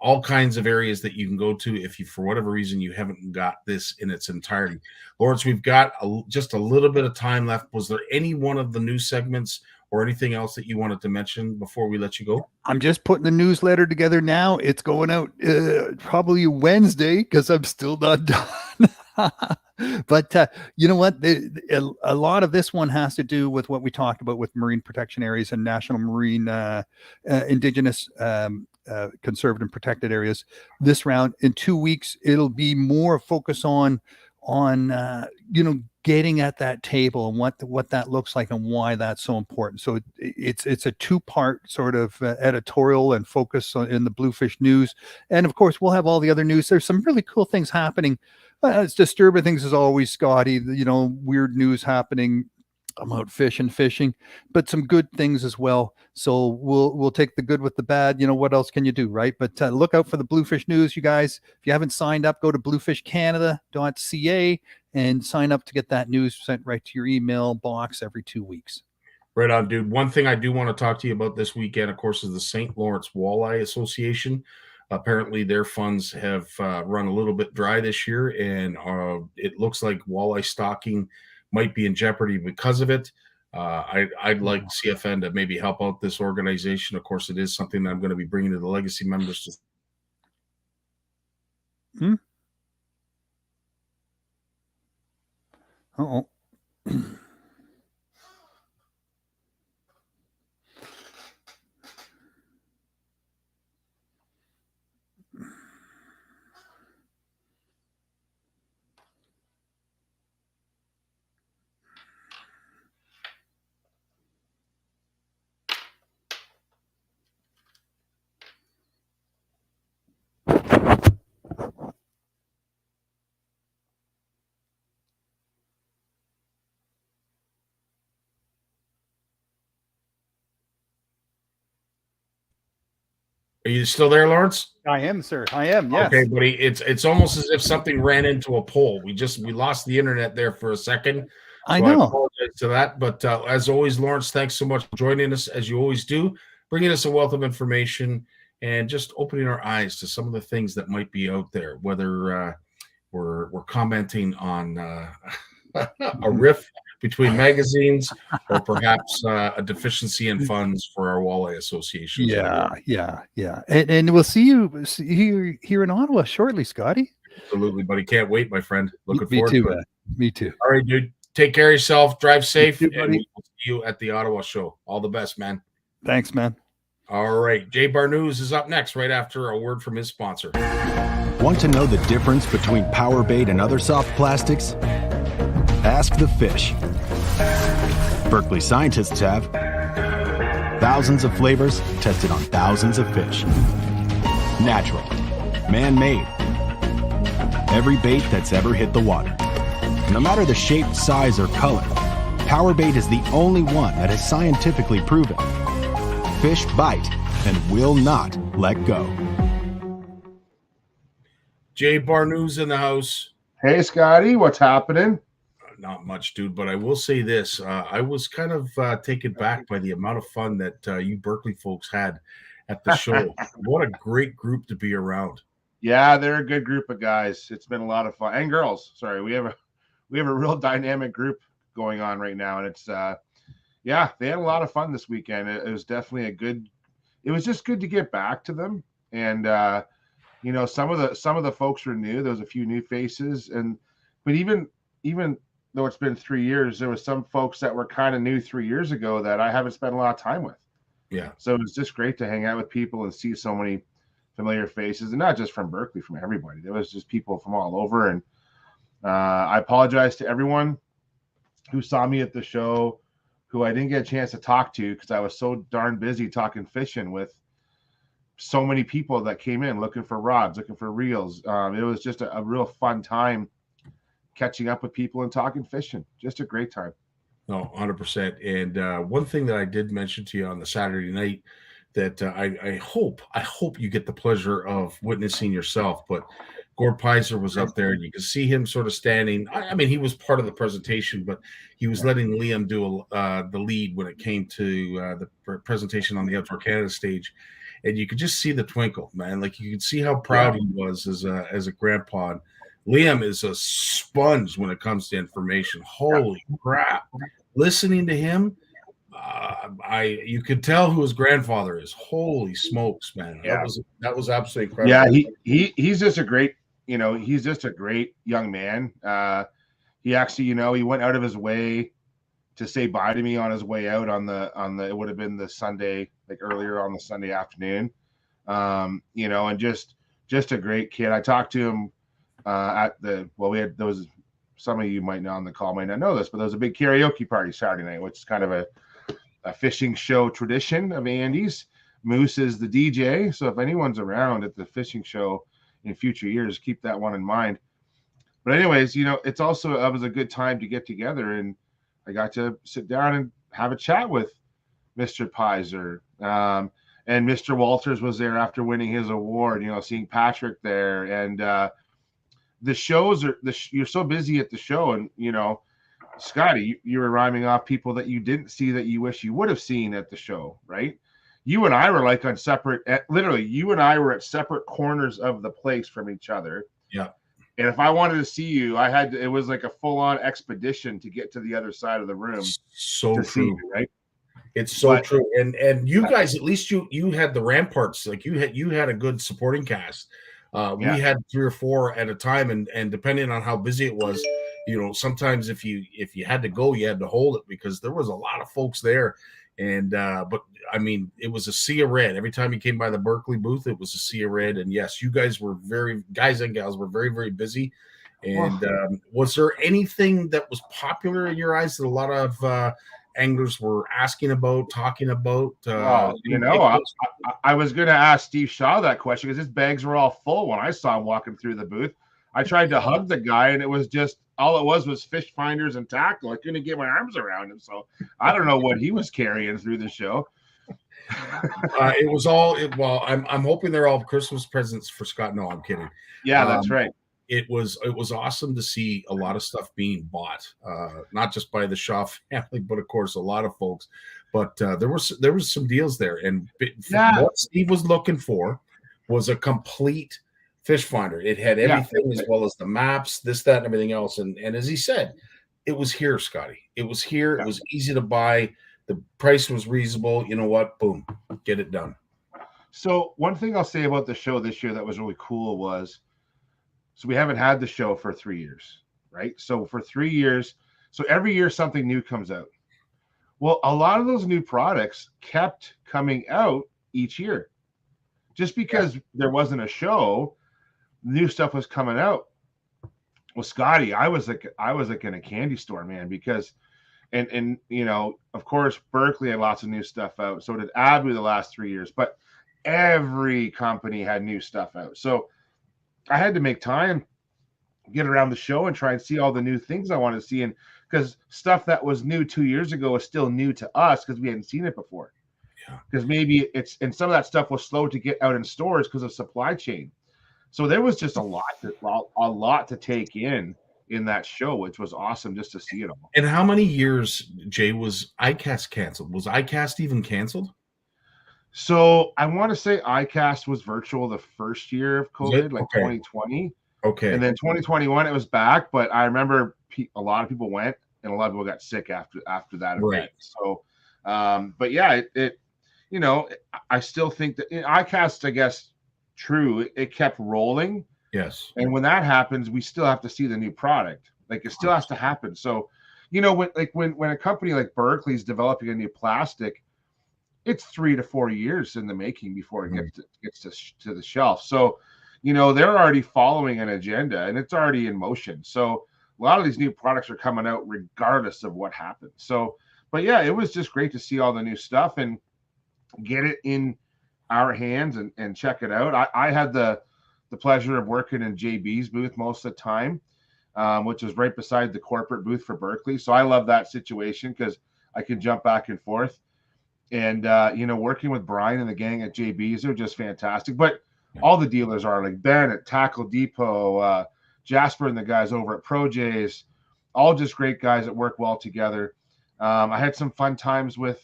all kinds of areas that you can go to if you, for whatever reason, you haven't got this in its entirety. Lawrence, we've got just a little bit of time left. Was there any one of the news segments or anything else that you wanted to mention before we let you go? I'm just putting the newsletter together now. It's going out probably Wednesday because I'm still not done. But you know what? A lot of this one has to do with what we talked about with marine protection areas and national marine indigenous conserved and protected areas. This round in 2 weeks, it'll be more focus on you know, getting at that table and what that looks like and why that's so important. So it's a 2-part sort of editorial and focus in the Bluefish news, and of course we'll have all the other news. There's some really cool things happening. It's disturbing things as always, Scotty. You know, weird news happening about fishing, but some good things as well. So we'll take the good with the bad. You know, what else can you do, right? But look out for the Bluefish news, you guys. If you haven't signed up, go to bluefishcanada.ca and sign up to get that news sent right to your email box every 2 weeks. Right on, dude. One thing I do want to talk to you about this weekend, of course, is the St. Lawrence Walleye Association. Apparently their funds have run a little bit dry this year, and it looks like walleye stocking might be in jeopardy because of it. I'd like CFN to maybe help out this organization. Of course, it is something that I'm going to be bringing to the legacy members. Uh-oh. Are you still there, Lawrence? I am, sir. I am. Yes. Okay, buddy. It's almost as if something ran into a pole. We lost the internet there for a second. So I know. I apologize to that. But as always, Lawrence, thanks so much for joining us, as you always do, bringing us a wealth of information and just opening our eyes to some of the things that might be out there, whether we're commenting on a riff between magazines or perhaps a deficiency in funds for our walleye association. Yeah. And we'll see you here in Ottawa shortly, Scotty. Absolutely, buddy. Can't wait, my friend. Looking forward to it. Me too. All right, dude. Take care of yourself. Drive safe. And we'll see you at the Ottawa show. All the best, man. Thanks, man. All right. Jay BARNUCZ is up next right after a word from his sponsor. Want to know the difference between power bait and other soft plastics? Ask the fish. Berkeley scientists have thousands of flavors tested on thousands of fish. Natural, man-made. Every bait that's ever hit the water. No matter the shape, size, or color, Power Bait is the only one that is scientifically proven. Fish bite and will not let go. Jay BARNUCZ in the house. Hey, Scotty, what's happening? Not much, dude, but I will say this. I was kind of taken back by the amount of fun that you Berkeley folks had at the show. What a great group to be around. Yeah, they're a good group of guys. It's been a lot of fun. And girls. Sorry, we have a real dynamic group going on right now. And it's yeah, they had a lot of fun this weekend. It was definitely it was just good to get back to them. And you know, some of the folks were new. There was a few new faces, but even though it's been 3 years, there was some folks that were kind of new 3 years ago that I haven't spent a lot of time with. Yeah. So it was just great to hang out with people and see so many familiar faces, and not just from Berkeley, from everybody. There was just people from all over. And I apologize to everyone who saw me at the show, who I didn't get a chance to talk to because I was so darn busy talking fishing with so many people that came in looking for rods, looking for reels. It was just a real fun time catching up with people and talking fishing. Just a great time. No, 100%. And one thing that I did mention to you on the Saturday night that I hope you get the pleasure of witnessing yourself, but Gord Pizer was up there, and you could see him sort of standing. I mean, he was part of the presentation, but he was letting Liam do the lead when it came to the presentation on the Outdoor Canada stage. And you could just see the twinkle, man. Like, you could see how proud he was as a grandpa. And Liam is a sponge when it comes to information. Holy crap. Listening to him, you could tell who his grandfather is. Holy smokes, man. Yeah. That was absolutely incredible. Yeah, he's just a great, he's just a great young man. He actually, he went out of his way to say bye to me on his way out on the it would have been the Sunday, like earlier on the Sunday afternoon. And just a great kid. I talked to him we had those, some of you might know on the call might not know this, but there was a big karaoke party Saturday night, which is kind of a fishing show tradition of Andy's. Moose is the DJ, so if anyone's around at the fishing show in future years, keep that one in mind. But anyways, it's also, it was a good time to get together, and I got to sit down and have a chat with Mr. Pizer. And Mr. Walters was there after winning his award, seeing Patrick there. And the shows you're so busy at the show, and Scotty, you were rhyming off people that you didn't see that you wish you would have seen at the show, right? You and I were like on separate, literally, you and I were at separate corners of the place from each other. Yeah. And if I wanted to see you, it was like a full-on expedition to get to the other side of the room. So true, you, right? It's so true. And you guys, at least you had the ramparts, like you had a good supporting cast. We had 3 or 4 at a time, and depending on how busy it was, sometimes if you had to go, you had to hold it because there was a lot of folks there. And but I mean, it was a sea of red. Every time you came by the Berkeley booth, it was a sea of red. And yes, you guys and gals were very, very busy. And was there anything that was popular in your eyes that a lot of anglers were asking about, talking about? I was going to ask Steve Shaw that question because his bags were all full when I saw him walking through the booth. I tried to hug the guy, and it was just all it was fish finders and tackle. I couldn't get my arms around him, so I don't know what he was carrying through the show. It was all. Well, I'm hoping they're all Christmas presents for Scott. No, I'm kidding. Yeah, that's right. It was awesome to see a lot of stuff being bought, not just by the Shaw family, but of course a lot of folks. But there was some deals there, and what Steve was looking for was a complete fish finder. It had everything as well as the maps, this, that, and everything else. And as he said, it was here, Scotty. It was here. It was easy to buy. The price was reasonable. You know what? Boom, get it done. So one thing I'll say about the show this year that was really cool was, so we haven't had the show for 3 years, right? So for 3 years, so every year something new comes out. Well, a lot of those new products kept coming out each year. Just because there wasn't a show, new stuff was coming out. Well, Scotty, I was like in a candy store, man, because and you know, of course, Berkeley had lots of new stuff out. So did Abu the last 3 years, but every company had new stuff out. So I had to make time, get around the show and try and see all the new things I wanted to see. And because stuff that was new 2 years ago is still new to us because we hadn't seen it before. Because maybe it's, and some of that stuff was slow to get out in stores because of supply chain. So there was just a lot to take in that show, which was awesome just to see it all. And how many years, Jay, was ICAST canceled? Was ICAST even canceled? So I want to say ICAST was virtual the first year of COVID, like 2020. Okay. And then 2021 it was back, but I remember a lot of people went and a lot of people got sick after that event. Right. So, but yeah, it you know, I still think that ICAST, I guess, true, it kept rolling. Yes. And when that happens, we still have to see the new product. Like it still has to happen. So, you know, when a company like Berkeley is developing a new plastic, it's 3 to 4 years in the making before it gets to the shelf. So, you know, they're already following an agenda and it's already in motion. So a lot of these new products are coming out regardless of what happens. So, but yeah, it was just great to see all the new stuff and get it in our hands and check it out. I had the pleasure of working in JB's booth most of the time, which is right beside the corporate booth for Berkeley. So I love that situation because I can jump back and forth. And, you know, working with Brian and the gang at JB's, they're just fantastic. But all the dealers are like Ben at Tackle Depot, Jasper and the guys over at Pro J's, all just great guys that work well together. I had some fun times with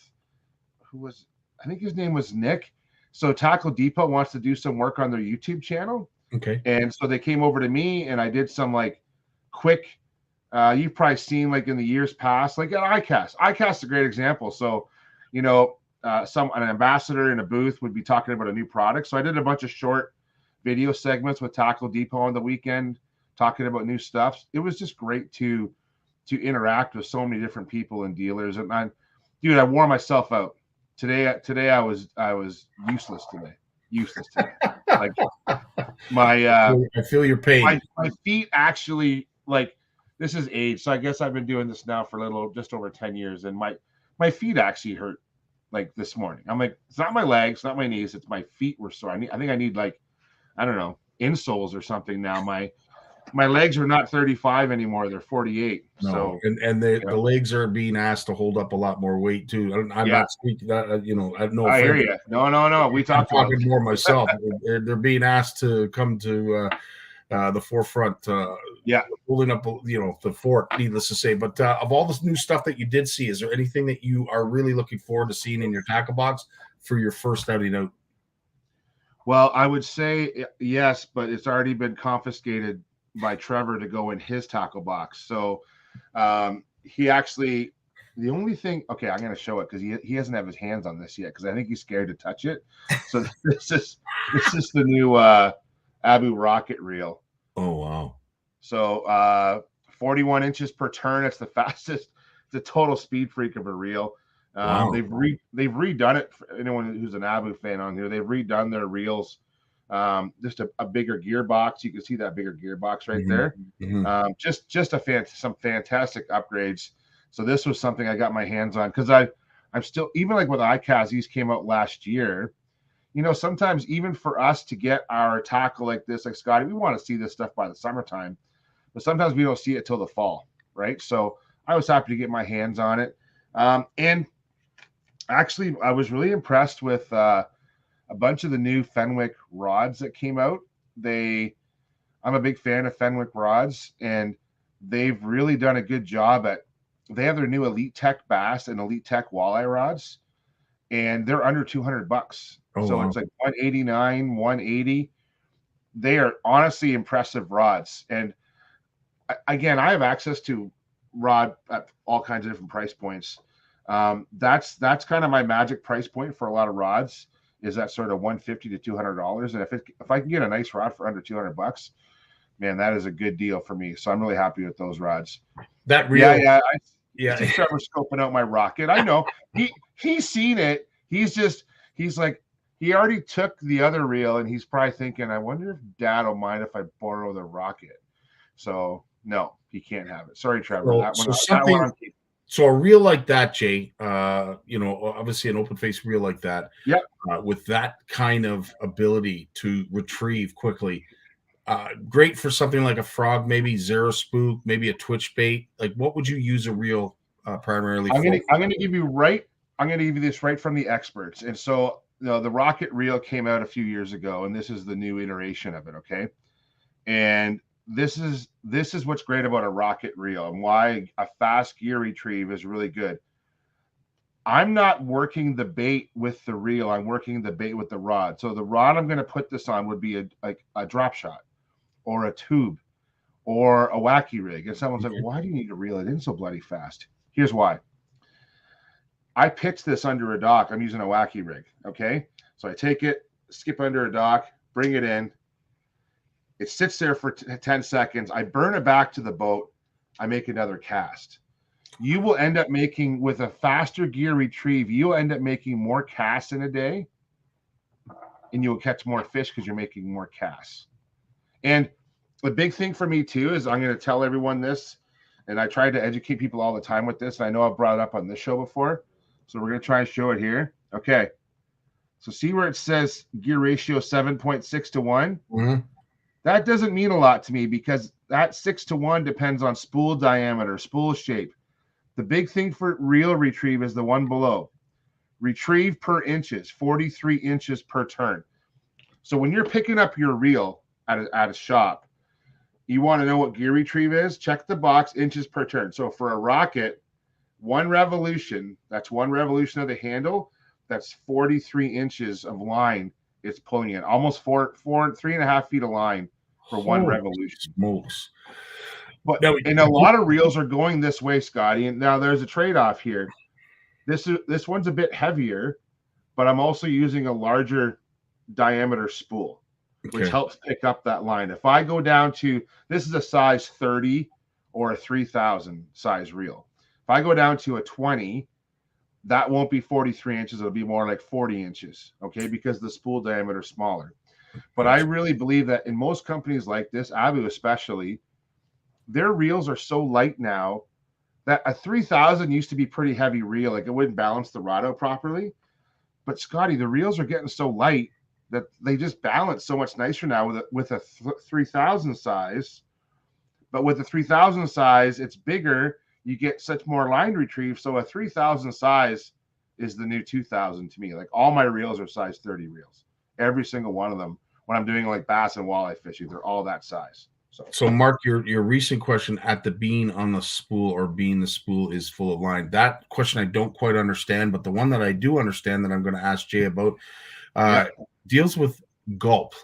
I think his name was Nick. So Tackle Depot wants to do some work on their YouTube channel. Okay. And so they came over to me and I did some like quick, you've probably seen like in the years past, like at ICAST. ICAST is a great example. So, you know, an ambassador in a booth would be talking about a new product. So I did a bunch of short video segments with Tackle Depot on the weekend, talking about new stuff. It was just great to interact with so many different people and dealers. And I wore myself out today. I was useless today. Like I feel your pain. My feet actually, like, this is age. So I guess I've been doing this now for just over 10 years. And my feet actually hurt like this morning. I'm like, it's not my legs, not my knees. It's my feet were sore. I think I need like, I don't know, insoles or something now. My legs are not 35 anymore. They're 48. No, so and the legs are being asked to hold up a lot to ait too. I'm not speaking that, you know, I know. I hear you. No. We talked about talking more myself. They're being asked to come to the forefront. Holding up, you know, the fort, needless to say. But of all this new stuff that you did see, is there anything that you are really looking forward to seeing in your tackle box for your first outing out? Well, I would say yes, but it's already been confiscated by Trevor to go in his tackle box. So he actually, the only thing, okay, I'm going to show it because he doesn't have his hands on this yet because I think he's scared to touch it. So this is the new Abu rocket reel. Oh, wow. So 41 inches per turn. It's the fastest. It's a total speed freak of a reel. Wow. They've redone it for anyone who's an Abu fan on here. They've redone their reels. Just a bigger gearbox. You can see that bigger gearbox right there. Mm-hmm. Just some fantastic upgrades. So this was something I got my hands on because I'm still, even like with ICAST, these came out last year. You know, sometimes even for us to get our tackle like this, like Scotty, we want to see this stuff by the summertime, but sometimes we don't see it till the fall, right? So I was happy to get my hands on it. And actually, I was really impressed with a bunch of the new Fenwick rods that came out. I'm a big fan of Fenwick rods, and they've really done a good job they have their new Elite Tech Bass and Elite Tech Walleye rods, and they're under $200. Oh, so wow. It's like 189, 180. They are honestly impressive rods. And again, I have access to rod at all kinds of different price points. That's kind of my magic price point for a lot of rods, is that sort of $150 to $200. And if I can get a nice rod for under $200, man, that is a good deal for me. So I'm really happy with those rods. That reel, I see Trevor scoping out my rocket. I know he's seen it. He's like, he already took the other reel and he's probably thinking, I wonder if Dad will mind if I borrow the rocket. So No, he can't have it. Sorry, Trevor. So, that so one, something. that one So a reel like that, Jay, obviously an open face reel like that, yeah, with that kind of ability to retrieve quickly, great for something like a frog, maybe zero spook, maybe a twitch bait. Like, what would you use a reel primarily for? I'm gonna give you this right from the experts. And so the rocket reel came out a few years ago, and this is the new iteration of it. Okay, and this is what's great about a rocket reel and why a fast gear retrieve is really good. I'm not working the bait with the reel. I'm working the bait with the rod. So the rod I'm going to put this on would be a drop shot or a tube or a wacky rig. And someone's like, why do you need to reel it in so bloody fast? Here's why. I pitch this under a dock. I'm using a wacky rig. Okay. So I take it, skip under a dock, bring it in. It sits there for 10 seconds. I burn it back to the boat. I make another cast. You will end up making, with a faster gear retrieve, you'll end up making more casts in a day, and you'll catch more fish because you're making more casts. And the big thing for me too is I'm going to tell everyone this, and I try to educate people all the time with this. And I know I've brought it up on this show before, so we're going to try and show it here. Okay. So see where it says gear ratio 7.6 to 1? Mm-hmm. That doesn't mean a lot to me because that 6 to 1 depends on spool diameter, spool shape. The big thing for reel retrieve is the one below. Retrieve per inches, 43 inches per turn. So when you're picking up your reel at a shop, you want to know what gear retrieve is? Check the box, inches per turn. So for a rocket, one revolution, that's one revolution of the handle, that's 43 inches of line it's pulling in. Almost 3.5 feet of line for one revolution. Smokes. But and a lot of reels are going this way, Scotty. And now there's a trade-off here. This one's a bit heavier, but I'm also using a larger diameter spool, which helps pick up that line. If I go down to, this is a size 30 or a 3000 size reel. If I go down to a 20, that won't be 43 inches. It'll be more like 40 inches, okay, because the spool diameter is smaller. But I really believe that in most companies like this, Abu especially, their reels are so light now that a 3000 used to be pretty heavy reel. Like it wouldn't balance the rod out properly. But Scotty, the reels are getting so light that they just balance so much nicer now with a 3000 size. But with the 3000 size, it's bigger. You get such more line retrieve. So a 3000 size is the new 2000 to me. Like all my reels are size 30 reels. Every single one of them. When I'm doing like bass and walleye fishing, they're all that size. So Mark, your recent question at the being on the spool or being the spool is full of line. That question I don't quite understand, but the one that I do understand that I'm going to ask Jay about deals with gulp.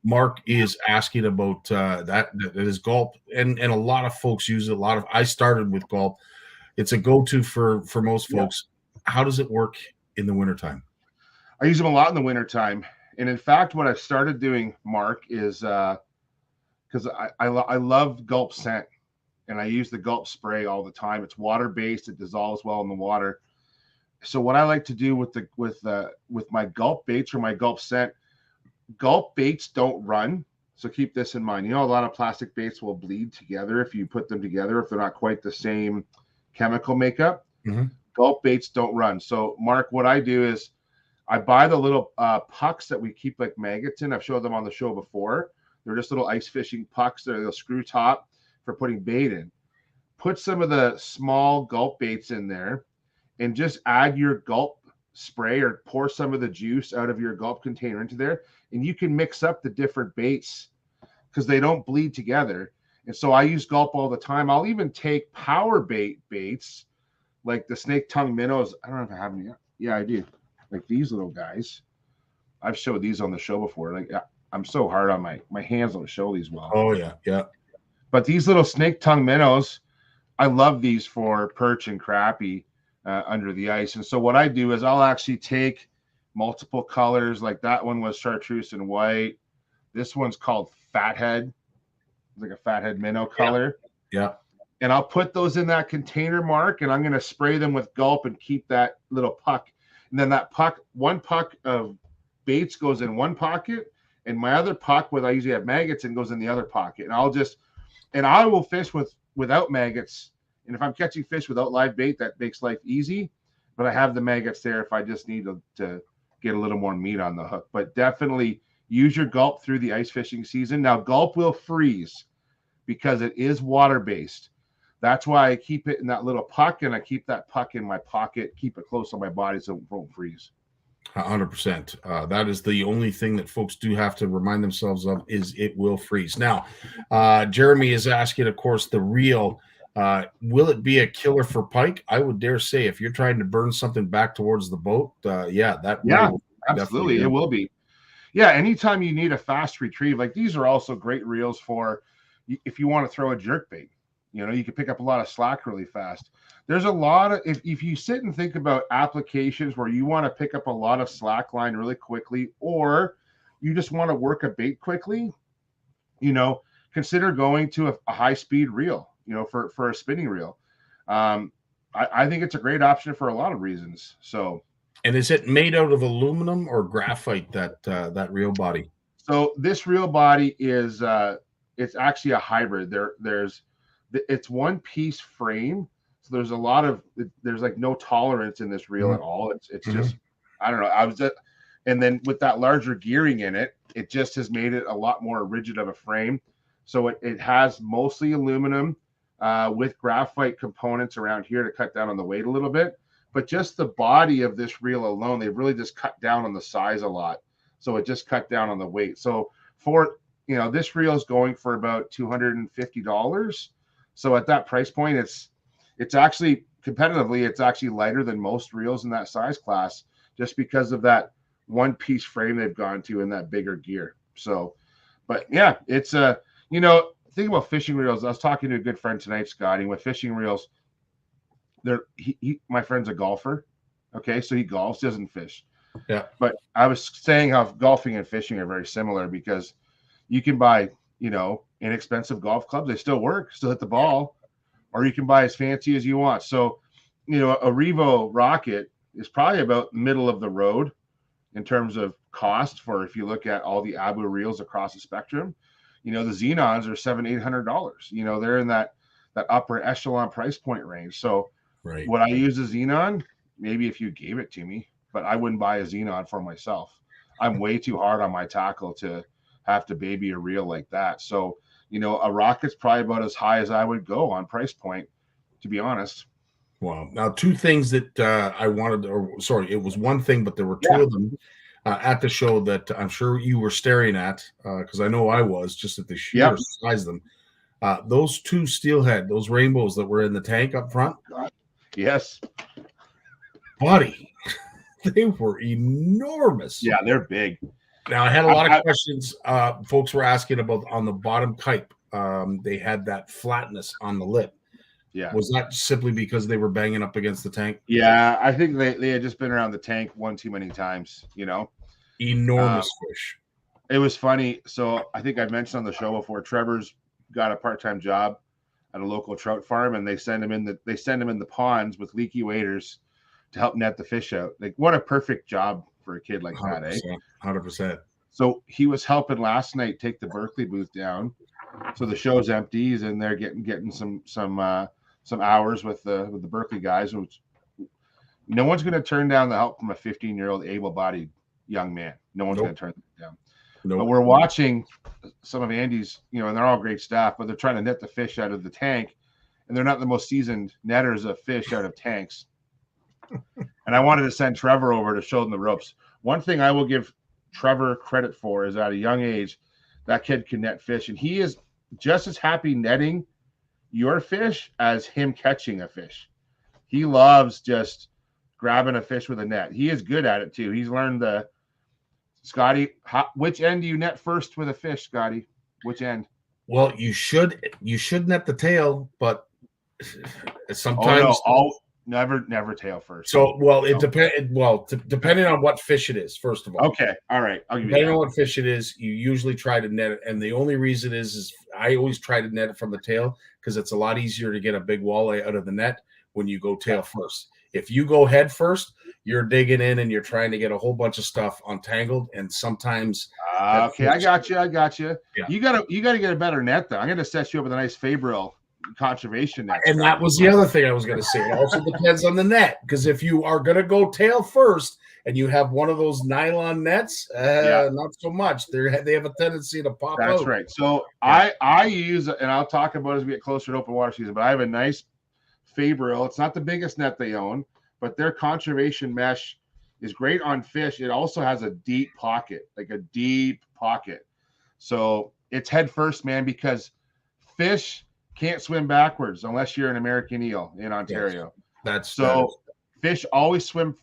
Mark is asking about that is gulp, and a lot of folks use it. I started with gulp. It's a go-to for most folks. How does it work in the wintertime? I use them a lot in the wintertime. And in fact, what I've started doing, Mark, is because I love gulp scent, and I use the gulp spray all the time. It's water-based. It dissolves well in the water. So what I like to do with my gulp baits or my gulp scent, gulp baits don't run. So keep this in mind. You know, a lot of plastic baits will bleed together if you put them together, if they're not quite the same chemical makeup. Mm-hmm. Gulp baits don't run. So Mark, what I do is I buy the little pucks that we keep like maggots in. I've showed them on the show before. They're just little ice fishing pucks. They're a screw top for putting bait in. Put some of the small gulp baits in there and just add your gulp spray or pour some of the juice out of your gulp container into there. And you can mix up the different baits because they don't bleed together. And so I use gulp all the time. I'll even take power baits like the snake tongue minnows. I don't know if I have any. Yeah, I do. Like these little guys. I've showed these on the show before. Like I'm so hard on my hands don't show these well. Oh yeah. But these little snake tongue minnows, I love these for perch and crappie under the ice. And so what I do is I'll actually take multiple colors. Like that one was chartreuse and white. This one's called fathead. It's like a fathead minnow color. Yeah. And I'll put those in that container, Mark, and I'm going to spray them with gulp and keep that little puck. And then that puck, one puck of baits goes in one pocket, and my other puck, where I usually have maggots, and goes in the other pocket. And I'll just And I will fish without maggots. And if I'm catching fish without live bait, that makes life easy. But I have the maggots there if I just need to get a little more meat on the hook. But definitely use your gulp through the ice fishing season. Now, gulp will freeze because it is water-based. That's why I keep it in that little puck, and I keep that puck in my pocket, keep it close on my body so it won't freeze. 100%. That is the only thing that folks do have to remind themselves of is it will freeze. Now, Jeremy is asking, of course, the reel. Will it be a killer for pike? I would dare say if you're trying to burn something back towards the boat, absolutely, it will be. Yeah, anytime you need a fast retrieve, like these are also great reels for if you want to throw a jerk bait. You know, you can pick up a lot of slack really fast. There's a lot of, if you sit and think about applications where you want to pick up a lot of slack line really quickly, or you just want to work a bait quickly, you know, consider going to a high speed reel, you know, for a spinning reel. I think it's a great option for a lot of reasons. So, and is it made out of aluminum or graphite, that reel body? So this reel body is it's actually a hybrid. It's one piece frame, so there's like no tolerance in this reel at all. It's just, I don't know. And then with that larger gearing in it, it just has made it a lot more rigid of a frame. So it has mostly aluminum with graphite components around here to cut down on the weight a little bit. But just the body of this reel alone, they've really just cut down on the size a lot. So it just cut down on the weight. So for, you know, this reel is going for about $250. So at that price point, it's actually competitively, it's actually lighter than most reels in that size class, just because of that one piece frame they've gone to in that bigger gear. So, but yeah, it's you know, think about fishing reels. I was talking to a good friend tonight, Scotty, with fishing reels. My friend's a golfer. Okay. So he golfs, doesn't fish. Yeah. But I was saying how golfing and fishing are very similar because you can buy, you know, inexpensive golf clubs. They still work, still hit the ball, or you can buy as fancy as you want. So, you know, a Revo Rocket is probably about middle of the road in terms of cost for, if you look at all the Abu reels across the spectrum. You know, the Xenons are $700-800. You know, they're in that upper echelon price point range. So right. Would I use a Xenon? Maybe if you gave it to me, but I wouldn't buy a Xenon for myself. I'm way too hard on my tackle to have to baby a reel like that. So, you know, a Rocket's probably about as high as I would go on price point, to be honest. Wow. Now, two things that I wanted, or sorry, it was one thing, but there were two of them at the show that I'm sure you were staring at, because I know I was, just at the sheer size of them. Those two steelhead, those rainbows that were in the tank up front. Yes. Buddy, they were enormous. Yeah, they're big. Now, I had a lot of questions. Folks were asking about on the bottom kype. They had that flatness on the lip. Yeah. Was that simply because they were banging up against the tank? Yeah, I think they had just been around the tank one too many times, you know. Enormous fish. It was funny. So I think I've mentioned on the show before, Trevor's got a part-time job at a local trout farm, and they send him in the ponds with leaky waders to help net the fish out. Like, what a perfect job for a kid like 100%, that, eh? 100%. So he was helping last night take the Berkeley booth down. So the show's empty. He's in there getting some hours with the Berkeley guys. Which no one's going to turn down the help from a 15-year-old able-bodied young man. No one's going to turn that down. Nope. But we're watching some of Andy's, you know, and they're all great staff, but they're trying to net the fish out of the tank, and they're not the most seasoned netters of fish out of tanks. And I wanted to send Trevor over to show them the ropes. One thing I will give Trevor credit for is at a young age, that kid can net fish, and he is just as happy netting your fish as him catching a fish. He loves just grabbing a fish with a net. He is good at it too. He's learned Scotty, which end do you net first with a fish, Scotty? Which end? Well, you should net the tail, but sometimes never tail first. So, well, it depends. Well, depending on what fish it is, first of all. Okay, all right. I'll give you depending on what fish it is, you usually try to net it, and the only reason is I always try to net it from the tail because it's a lot easier to get a big walleye out of the net when you go tail first. If you go head first, you're digging in and you're trying to get a whole bunch of stuff untangled, and sometimes okay, I got you. Yeah. You gotta get a better net though. I'm gonna set you up with a nice Fabril conservation net. And that was the other thing I was going to say. It also depends on the net, because if you are going to go tail first and you have one of those nylon nets, not so much. They have a tendency to pop out. That's right. So I use, and I'll talk about as we get closer to open water season, but I have a nice Fabril. It's not the biggest net they own, but their conservation mesh is great on fish. It also has a deep pocket, like a deep pocket. So it's head first, man, because fish can't swim backwards unless you're an American eel in Ontario. Fish always swim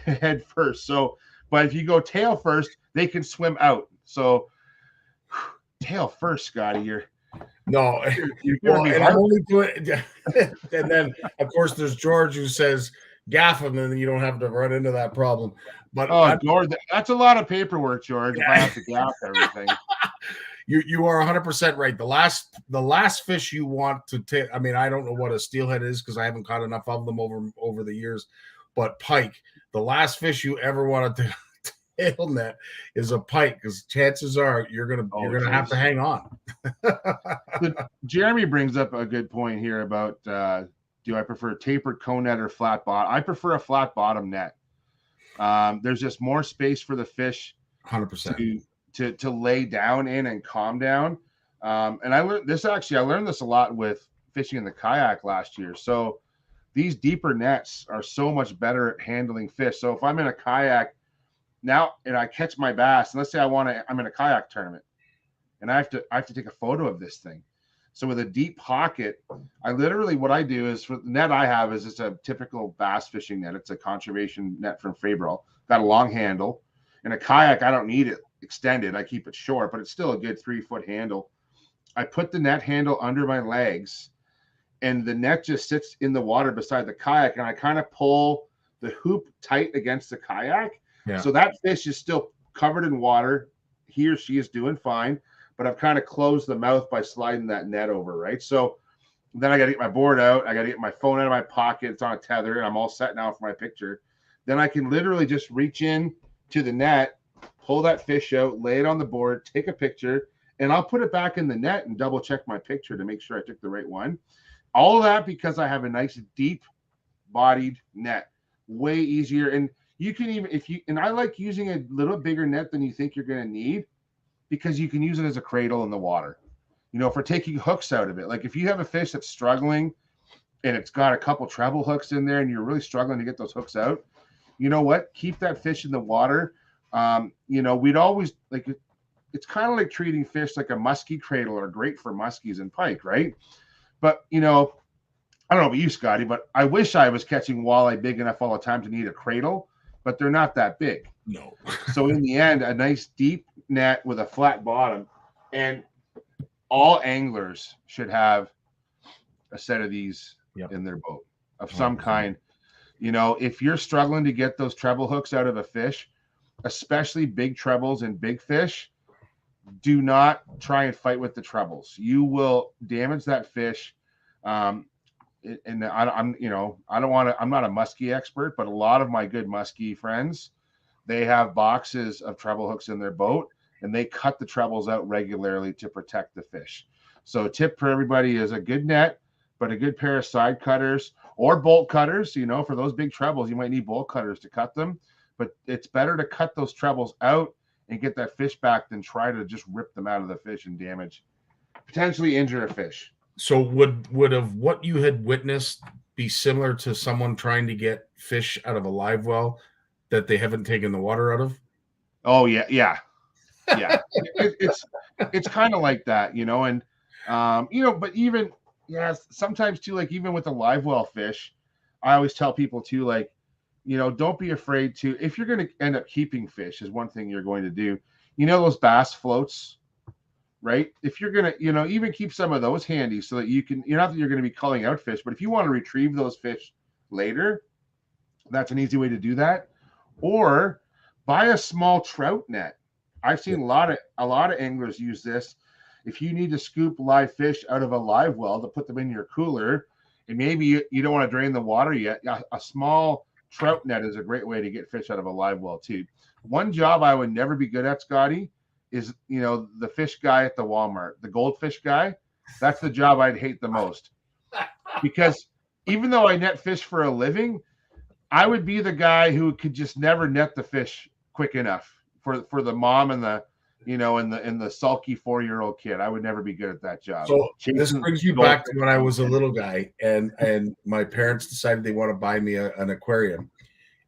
head first. So, but if you go tail first, they can swim out. So tail first, Scotty, you're well, and I'm only doing and then of course there's George who says gaff him, and then you don't have to run into that problem. But George, that's a lot of paperwork, George, if I have to gaff everything. You are 100% right. The last fish you want to take, I mean, I don't know what a steelhead is because I haven't caught enough of them over the years, but pike, the last fish you ever want to tail net is a pike, because chances are you're gonna have to hang on. Jeremy brings up a good point here about do I prefer tapered cone net or flat bottom? I prefer a flat bottom net. There's just more space for the fish 100% to lay down in and calm down. And I learned this a lot with fishing in the kayak last year. So these deeper nets are so much better at handling fish. So if I'm in a kayak now and I catch my bass, and let's say I'm in a kayak tournament and I have to take a photo of this thing. So with a deep pocket, what I do is, for the net I have is just a typical bass fishing net. It's a conservation net from Fabril. Got a long handle. In a kayak, I don't need it extended. I keep it short, but it's still a good 3-foot handle. I put the net handle under my legs, and the net just sits in the water beside the kayak, and I kind of pull the hoop tight against the kayak. Yeah. So that fish is still covered in water. He or she is doing fine, but I've kind of closed the mouth by sliding that net over, right? So then I got to get my board out. I got to get my phone out of my pocket. It's on a tether, and I'm all set now for my picture. Then I can literally just reach in to the net, pull that fish out, lay it on the board, take a picture, and I'll put it back in the net and double check my picture to make sure I took the right one. All of that because I have a nice deep bodied net. Way easier. And you can even, I like using a little bigger net than you think you're going to need, because you can use it as a cradle in the water. For taking hooks out of it. Like if you have a fish that's struggling and it's got a couple treble hooks in there and you're really struggling to get those hooks out, you know what? Keep that fish in the water. We'd always it's kind of like treating fish like a muskie cradle, are great for muskies and pike, right? But I don't know about you, Scotty, but I wish I was catching walleye big enough all the time to need a cradle, but they're not that big. No. So in the end, a nice deep net with a flat bottom, and all anglers should have a set of these in their boat of some kind. If you're struggling to get those treble hooks out of a fish, especially big trebles and big fish, do not try and fight with the trebles. You will damage that fish. And I'm not a muskie expert, but a lot of my good muskie friends, they have boxes of treble hooks in their boat, and they cut the trebles out regularly to protect the fish. So a tip for everybody is a good net, but a good pair of side cutters or bolt cutters. For those big trebles, you might need bolt cutters to cut them, but it's better to cut those trebles out and get that fish back than try to just rip them out of the fish and potentially injure a fish. So would have what you had witnessed be similar to someone trying to get fish out of a live well that they haven't taken the water out of? Oh yeah. It's kind of like that, and but even sometimes too, like even with a live well fish, I always tell people too, like, don't be afraid to, if you're going to end up keeping fish, is one thing you're going to do. Those bass floats, right? If you're going to, even keep some of those handy so that you can, not that you're going to be culling out fish, but if you want to retrieve those fish later, that's an easy way to do that. Or buy a small trout net. I've seen a lot of anglers use this. If you need to scoop live fish out of a live well to put them in your cooler, and maybe you don't want to drain the water yet, a small trout net is a great way to get fish out of a live well too. One job I would never be good at, Scotty, is, you know, the fish guy at the Walmart, the goldfish guy. That's the job I'd hate the most, because even though I net fish for a living, I would be the guy who could just never net the fish quick enough for the mom and the, you know, and the sulky 4-year-old kid. I would never be good at that job. So this brings you back to when I was a little guy, and my parents decided they want to buy me an aquarium,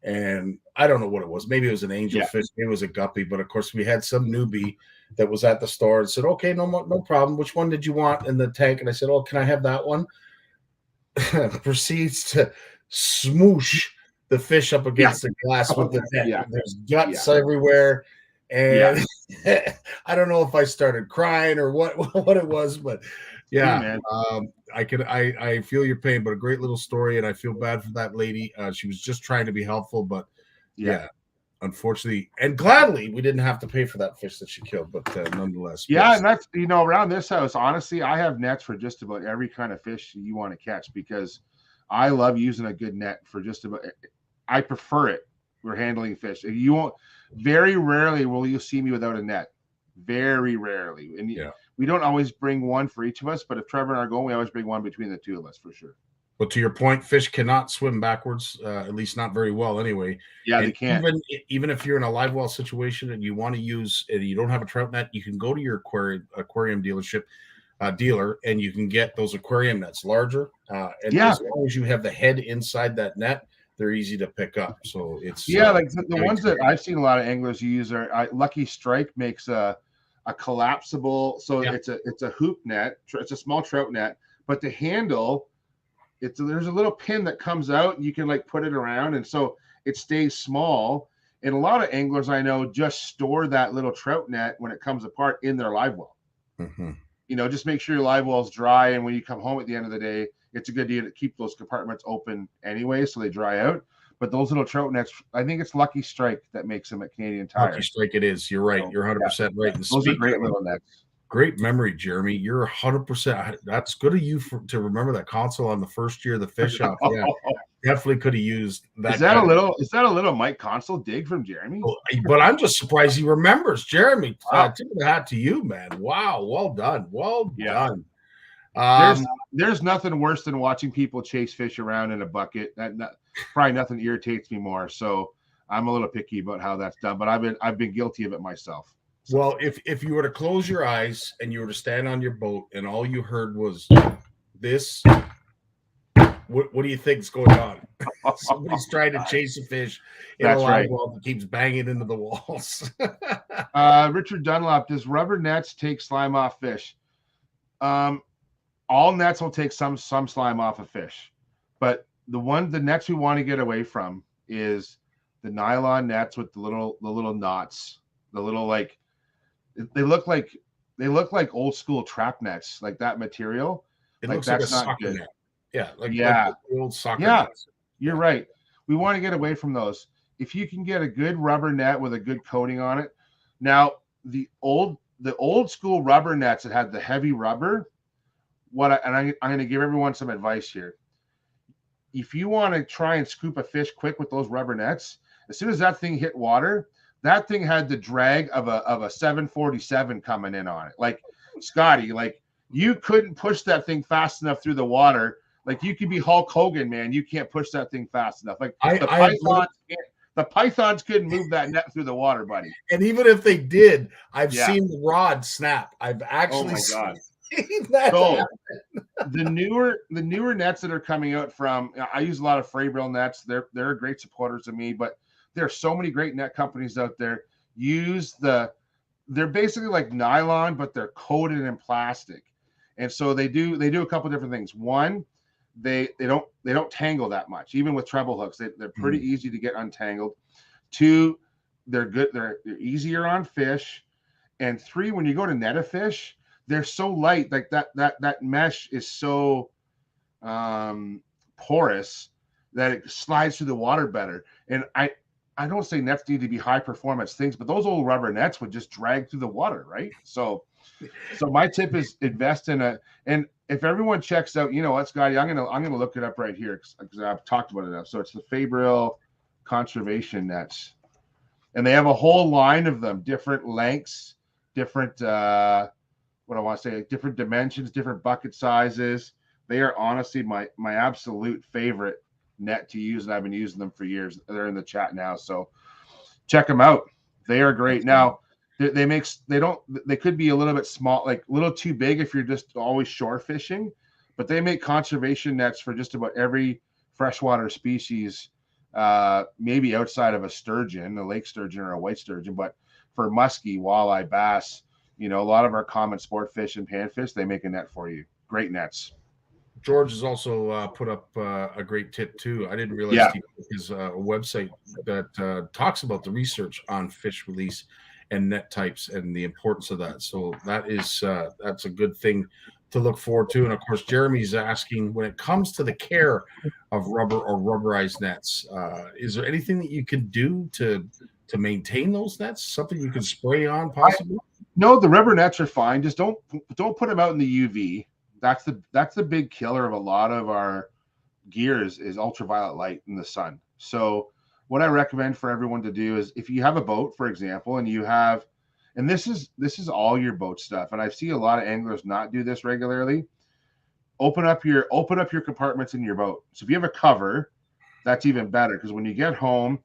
and I don't know what it was. Maybe it was an angelfish, maybe it was a guppy, but of course we had some newbie that was at the store and said, "Okay, no problem. Which one did you want in the tank?" And I said, "Oh, can I have that one?" Proceeds to smoosh the fish up against the glass with the net. Yeah. There's guts everywhere. And I don't know if I started crying or what it was, but I feel your pain, but a great little story, and I feel bad for that lady. She was just trying to be helpful, but unfortunately and gladly we didn't have to pay for that fish that she killed, but nonetheless. And that's, you know, around this house, honestly, I have nets for just about every kind of fish you want to catch, because I love using a good net for just about. I prefer it. We're handling fish. You won't. Very rarely will you see me without a net. Very rarely. And we don't always bring one for each of us, but if Trevor and I are going, we always bring one between the two of us for sure. But to your point, fish cannot swim backwards, at least not very well anyway. Yeah, and they can't. Even if you're in a live well situation and you want to use, and you don't have a trout net, you can go to your aquarium dealership dealer, and you can get those aquarium nets larger. And as long as you have the head inside that net, they're easy to pick up. So it's like the ones that I've seen a lot of anglers use are Lucky Strike makes a collapsible. So it's a hoop net. It's a small trout net, but the handle, there's a little pin that comes out, and you can like put it around, and so it stays small. And a lot of anglers I know just store that little trout net when it comes apart in their live well. Mm-hmm. You know, just make sure your live well's dry, and when you come home at the end of the day, it's a good idea to keep those compartments open anyway, so they dry out. But those little trout nets, I think it's Lucky Strike that makes them at Canadian Tire. Lucky Strike it is. You're right. You're 100% right. And those are great little nets. Great memory, Jeremy. You're 100%. That's good of you to remember that console on the first year of the fish shop. Yeah, definitely could have used that. Is that a little Mike Console dig from Jeremy? But I'm just surprised he remembers. Jeremy, tip of the hat to you, man. Wow, well done. Well done. There's nothing worse than watching people chase fish around in a bucket. Probably nothing irritates me more. So I'm a little picky about how that's done, but I've been guilty of it myself. So. Well, if you were to close your eyes and you were to stand on your boat and all you heard was this, what do you think's going on? Somebody's trying to chase a fish in a live well that keeps banging into the walls. Richard Dunlop, does rubber nets take slime off fish? All nets will take some slime off a fish, but the nets we want to get away from is the nylon nets with the little knots, the little like they look like old school trap nets, like that material. It looks like that's not good. Net. Yeah, like the old soccer nets. You're right. We want to get away from those. If you can get a good rubber net with a good coating on it. Now the old school rubber nets that had the heavy rubber. I'm going to give everyone some advice here. If you want to try and scoop a fish quick with those rubber nets, as soon as that thing hit water, that thing had the drag of a 747 coming in on it. Like Scotty, like you couldn't push that thing fast enough through the water. Like you could be Hulk Hogan, man. You can't push that thing fast enough. Like the pythons couldn't move that net through the water, buddy. And even if they did, I've seen the rod snap. I've actually So the newer nets that are coming out from, I use a lot of Frabrill nets. They're great supporters of me, but there are so many great net companies out there. They're basically like nylon, but they're coated in plastic, and so they do a couple different things. One, they don't tangle that much, even with treble hooks. They're pretty easy to get untangled. Two, they're good. They're easier on fish, and three, when you go to net a fish, they're so light, like that mesh is so porous that it slides through the water better. And I don't say nets need to be high performance things, but those old rubber nets would just drag through the water, right? So my tip is invest in and if everyone checks out, you know what, Scotty, I'm gonna look it up right here because I've talked about it enough. So it's the Fabril conservation nets, and they have a whole line of them, different lengths, different what I want to say, different dimensions, different bucket sizes. They are honestly my absolute favorite net to use, and I've been using them for years. They're in the chat now, so check them out. They are great. Now they could be a little bit small, like a little too big if you're just always shore fishing, but they make conservation nets for just about every freshwater species, maybe outside of a sturgeon, a lake sturgeon or a white sturgeon, but for muskie, walleye, bass, you know, a lot of our common sport fish and panfish, they make a net for you. Great nets. George has also put up a great tip too. I didn't realize he put his website that talks about the research on fish release and net types and the importance of that. So that is that's a good thing to look forward to. And of course, Jeremy's asking, when it comes to the care of rubber or rubberized nets, is there anything that you can do to maintain those nets? Something you can spray on possibly? No, the rubber nets are fine. Just don't put them out in the UV. That's the big killer of a lot of our gear is ultraviolet light in the sun. So what I recommend for everyone to do is, if you have a boat, for example, and you have, and this is all your boat stuff, and I see a lot of anglers not do this regularly. Open up your compartments in your boat. So if you have a cover, that's even better, because when you get home,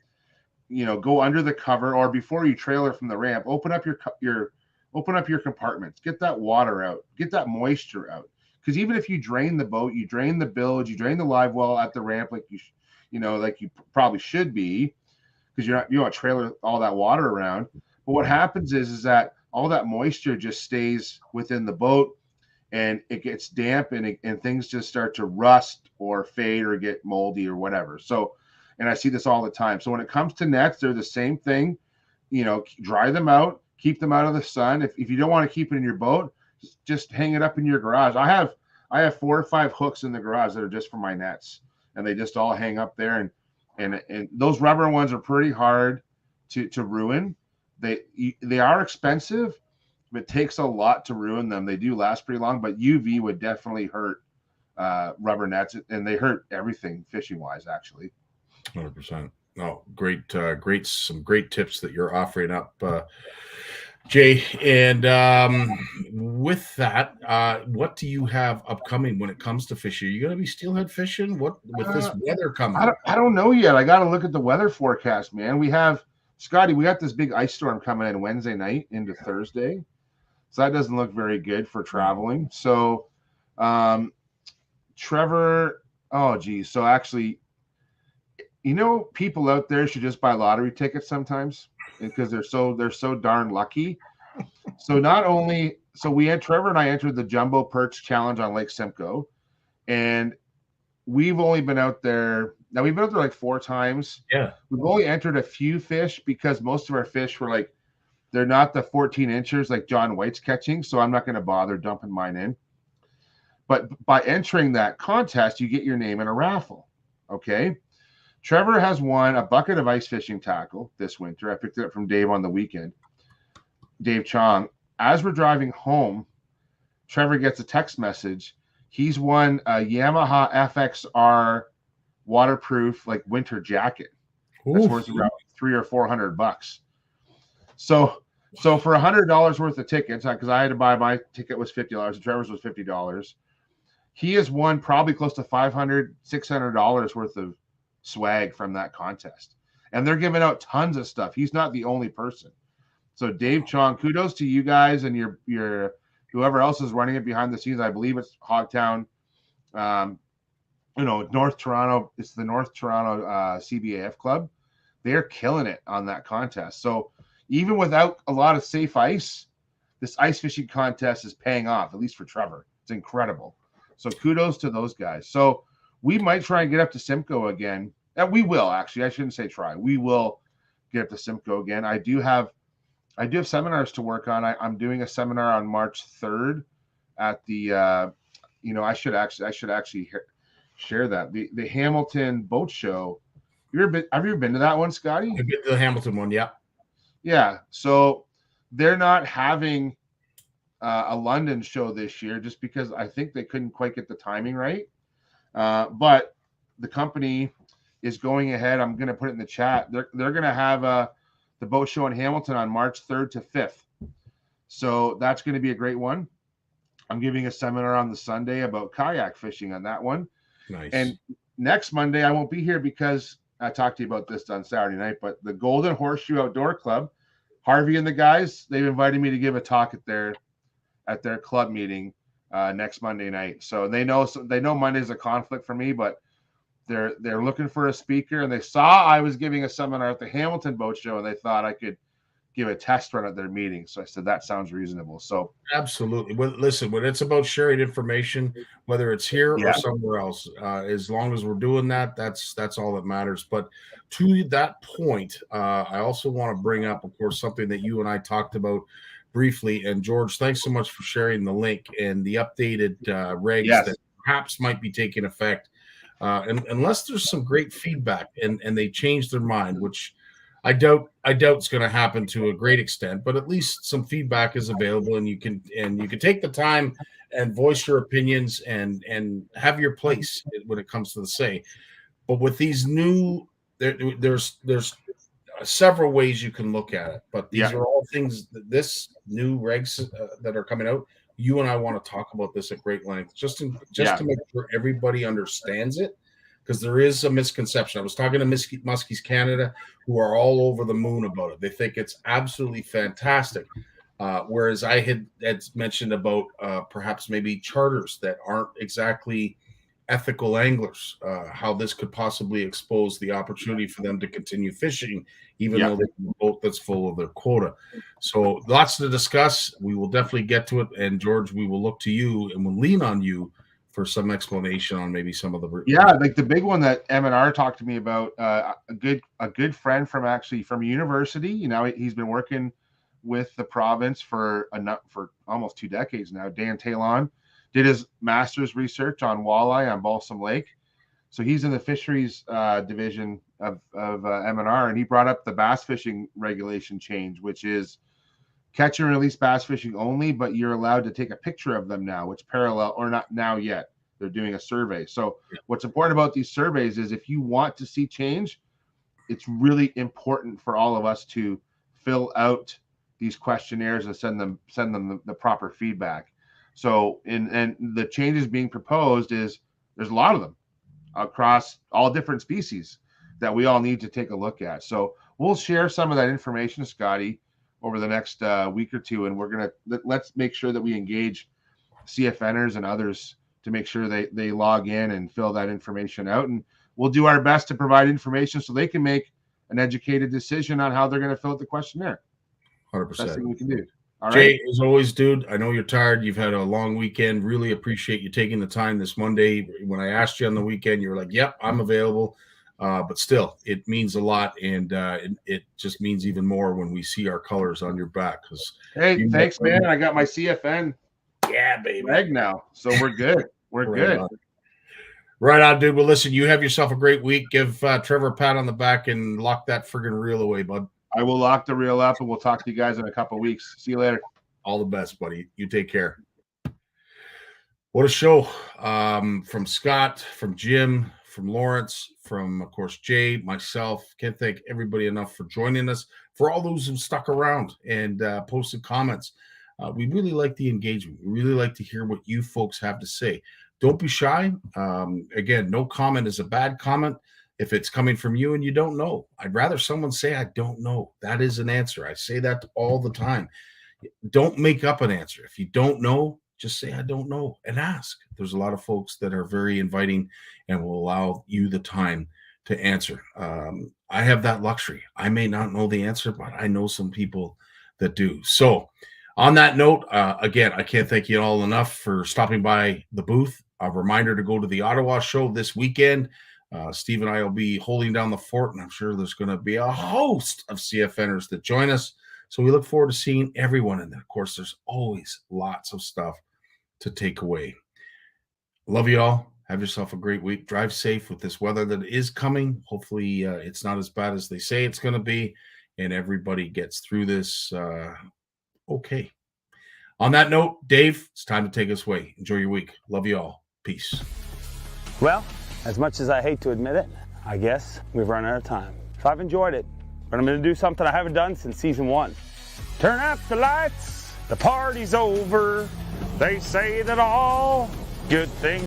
you know, go under the cover, or before you trailer from the ramp, open up your compartments, get that water out, get that moisture out. Because even if you drain the boat, you drain the bilge, you drain the live well at the ramp, like like you probably should be, because you don't trailer all that water around. But what happens is that all that moisture just stays within the boat, and it gets damp, and things just start to rust or fade or get moldy or whatever. So, and I see this all the time. So when it comes to nets, they're the same thing. You know, dry them out, keep them out of the sun. If you don't want to keep it in your boat, just hang it up in your garage. I have 4 or 5 hooks in the garage that are just for my nets, and they just all hang up there. And those rubber ones are pretty hard to ruin. They are expensive, but it takes a lot to ruin them. They do last pretty long, but UV would definitely hurt rubber nets, and they hurt everything fishing wise, actually. 100%. No, great, some great tips that you're offering up, Jay. And with that, what do you have upcoming when it comes to fishing? Are you going to be steelhead fishing? What with this weather coming? I don't know yet. I got to look at the weather forecast, man. We got this big ice storm coming in Wednesday night into Thursday, so that doesn't look very good for traveling. So, Trevor, oh geez, so actually, you know, people out there should just buy lottery tickets sometimes, because they're so darn lucky. So Trevor and I entered the Jumbo Perch Challenge on Lake Simcoe, and we've only been out there. Now we've been out there like 4 times. Yeah. We've only entered a few fish because most of our fish were like, they're not the 14 inchers like John White's catching. So I'm not going to bother dumping mine in. But by entering that contest, you get your name in a raffle. Okay. Trevor has won a bucket of ice fishing tackle this winter. I picked it up from Dave on the weekend, Dave Chong. As we're driving home, Trevor gets a text message. He's won a Yamaha FXR waterproof like winter jacket. That's worth around $300 or $400. So for $100 worth of tickets, because I had to buy, my ticket was $50 and Trevor's was $50. He has won probably close to $500, $600 worth of swag from that contest, and they're giving out tons of stuff. He's not the only person. So Dave Chong, kudos to you guys and your whoever else is running it behind the scenes. I believe it's Hogtown, North Toronto. It's the North Toronto CBAF club. They're killing it on that contest. So even without a lot of safe ice, this ice fishing contest is paying off, at least for Trevor. It's incredible. So kudos to those guys. So we might try and get up to Simcoe again. And we will, actually. I shouldn't say try. We will get up to Simcoe again. I do have seminars to work on. I'm doing a seminar on March 3rd at the I should actually share that. The Hamilton Boat Show. Have you ever been to that one, Scotty? I've been to the Hamilton one, yeah. Yeah. So they're not having a London show this year, just because I think they couldn't quite get the timing right. But the company is going ahead. I'm going to put it in the chat. They're going to have the boat show in Hamilton on March 3rd to 5th. So that's going to be a great one. I'm giving a seminar on the Sunday about kayak fishing on that one. Nice. And next Monday, I won't be here because I talked to you about this on Saturday night, but the Golden Horseshoe Outdoor Club, Harvey and the guys, they've invited me to give a talk at their club meeting next Monday night. So they know Monday's a conflict for me, but they're looking for a speaker, and they saw I was giving a seminar at the Hamilton Boat Show, and they thought I could give a test run at their meeting. So I said, that sounds reasonable. So absolutely. Well, listen, when it's about sharing information, whether it's here or somewhere else, as long as we're doing that, that's all that matters. But to that point, I also want to bring up, of course, something that you and I talked about briefly. And George, thanks so much for sharing the link and the updated regs that perhaps might be taking effect. And unless there's some great feedback and they change their mind, which I doubt it's going to happen to a great extent, but at least some feedback is available, and you can take the time and voice your opinions and have your place when it comes to the say. But with these new, there's several ways you can look at it, but these are all things that this new regs that are coming out. You and I want to talk about this at great length, just to make sure everybody understands it. Because there is a misconception. I was talking to Muskies Canada, who are all over the moon about it. They think it's absolutely fantastic. Whereas I had mentioned about perhaps maybe charters that aren't exactly ethical anglers, how this could possibly expose the opportunity for them to continue fishing, even though they have a boat that's full of their quota. So lots to discuss. We will definitely get to it. And George, we will look to you and we'll lean on you for some explanation on maybe some of the like the big one that M&R talked to me about, a good friend from university. You know, he's been working with the province for almost 2 decades now. Dan Talon did his master's research on walleye on Balsam Lake, so he's in the fisheries division of M&R, and he brought up the bass fishing regulation change, which is catch and release bass fishing only, but you're allowed to take a picture of them now, which parallel, or not now yet. They're doing a survey. So what's important about these surveys is if you want to see change, it's really important for all of us to fill out these questionnaires and send them the proper feedback. So and the changes being proposed is there's a lot of them across all different species that we all need to take a look at. So we'll share some of that information, Scotty, over the next week or two, and let's make sure that we engage CFNers and others to make sure they log in and fill that information out, and we'll do our best to provide information so they can make an educated decision on how they're going to fill out the questionnaire. 100%. Best thing we can do. All Jay, right. as always, dude, I know you're tired. You've had a long weekend. Really appreciate you taking the time this Monday. When I asked you on the weekend, you were like, yep, I'm available. But still, it means a lot, and it just means even more when we see our colors on your back. Hey, thanks, man. I got my CFN baby reg now, so we're good. We're good. Right on, dude. Well, listen, you have yourself a great week. Give Trevor a pat on the back and lock that friggin' reel away, bud. I will lock the reel up, and we'll talk to you guys in a couple of weeks. See you later. All the best, buddy. You take care. What a show. From Scott, from Jim, from Lawrence, from, of course, Jay, myself. Can't thank everybody enough for joining us. For all those who stuck around and posted comments. We really like the engagement. We really like to hear what you folks have to say. Don't be shy. Again, no comment is a bad comment if it's coming from you and you don't know. I'd rather someone say, I don't know. That is an answer. I say that all the time. Don't make up an answer. If you don't know, just say, I don't know, and ask. There's a lot of folks that are very inviting and will allow you the time to answer. I have that luxury. I may not know the answer, but I know some people that do. So on that note, again, I can't thank you all enough for stopping by the booth. A reminder to go to the Ottawa show this weekend. Steve and I will be holding down the fort, and I'm sure there's going to be a host of CFNers that join us. So we look forward to seeing everyone. And then, of course, there's always lots of stuff to take away. Love you all. Have yourself a great week. Drive safe with this weather that is coming. Hopefully it's not as bad as they say it's going to be, and everybody gets through this okay. On that note, Dave, it's time to take us away. Enjoy your week. Love you all. Peace. Well, as much as I hate to admit it, I guess we've run out of time. So I've enjoyed it, but I'm going to do something I haven't done since season 1. Turn out the lights, the party's over. They say that all good things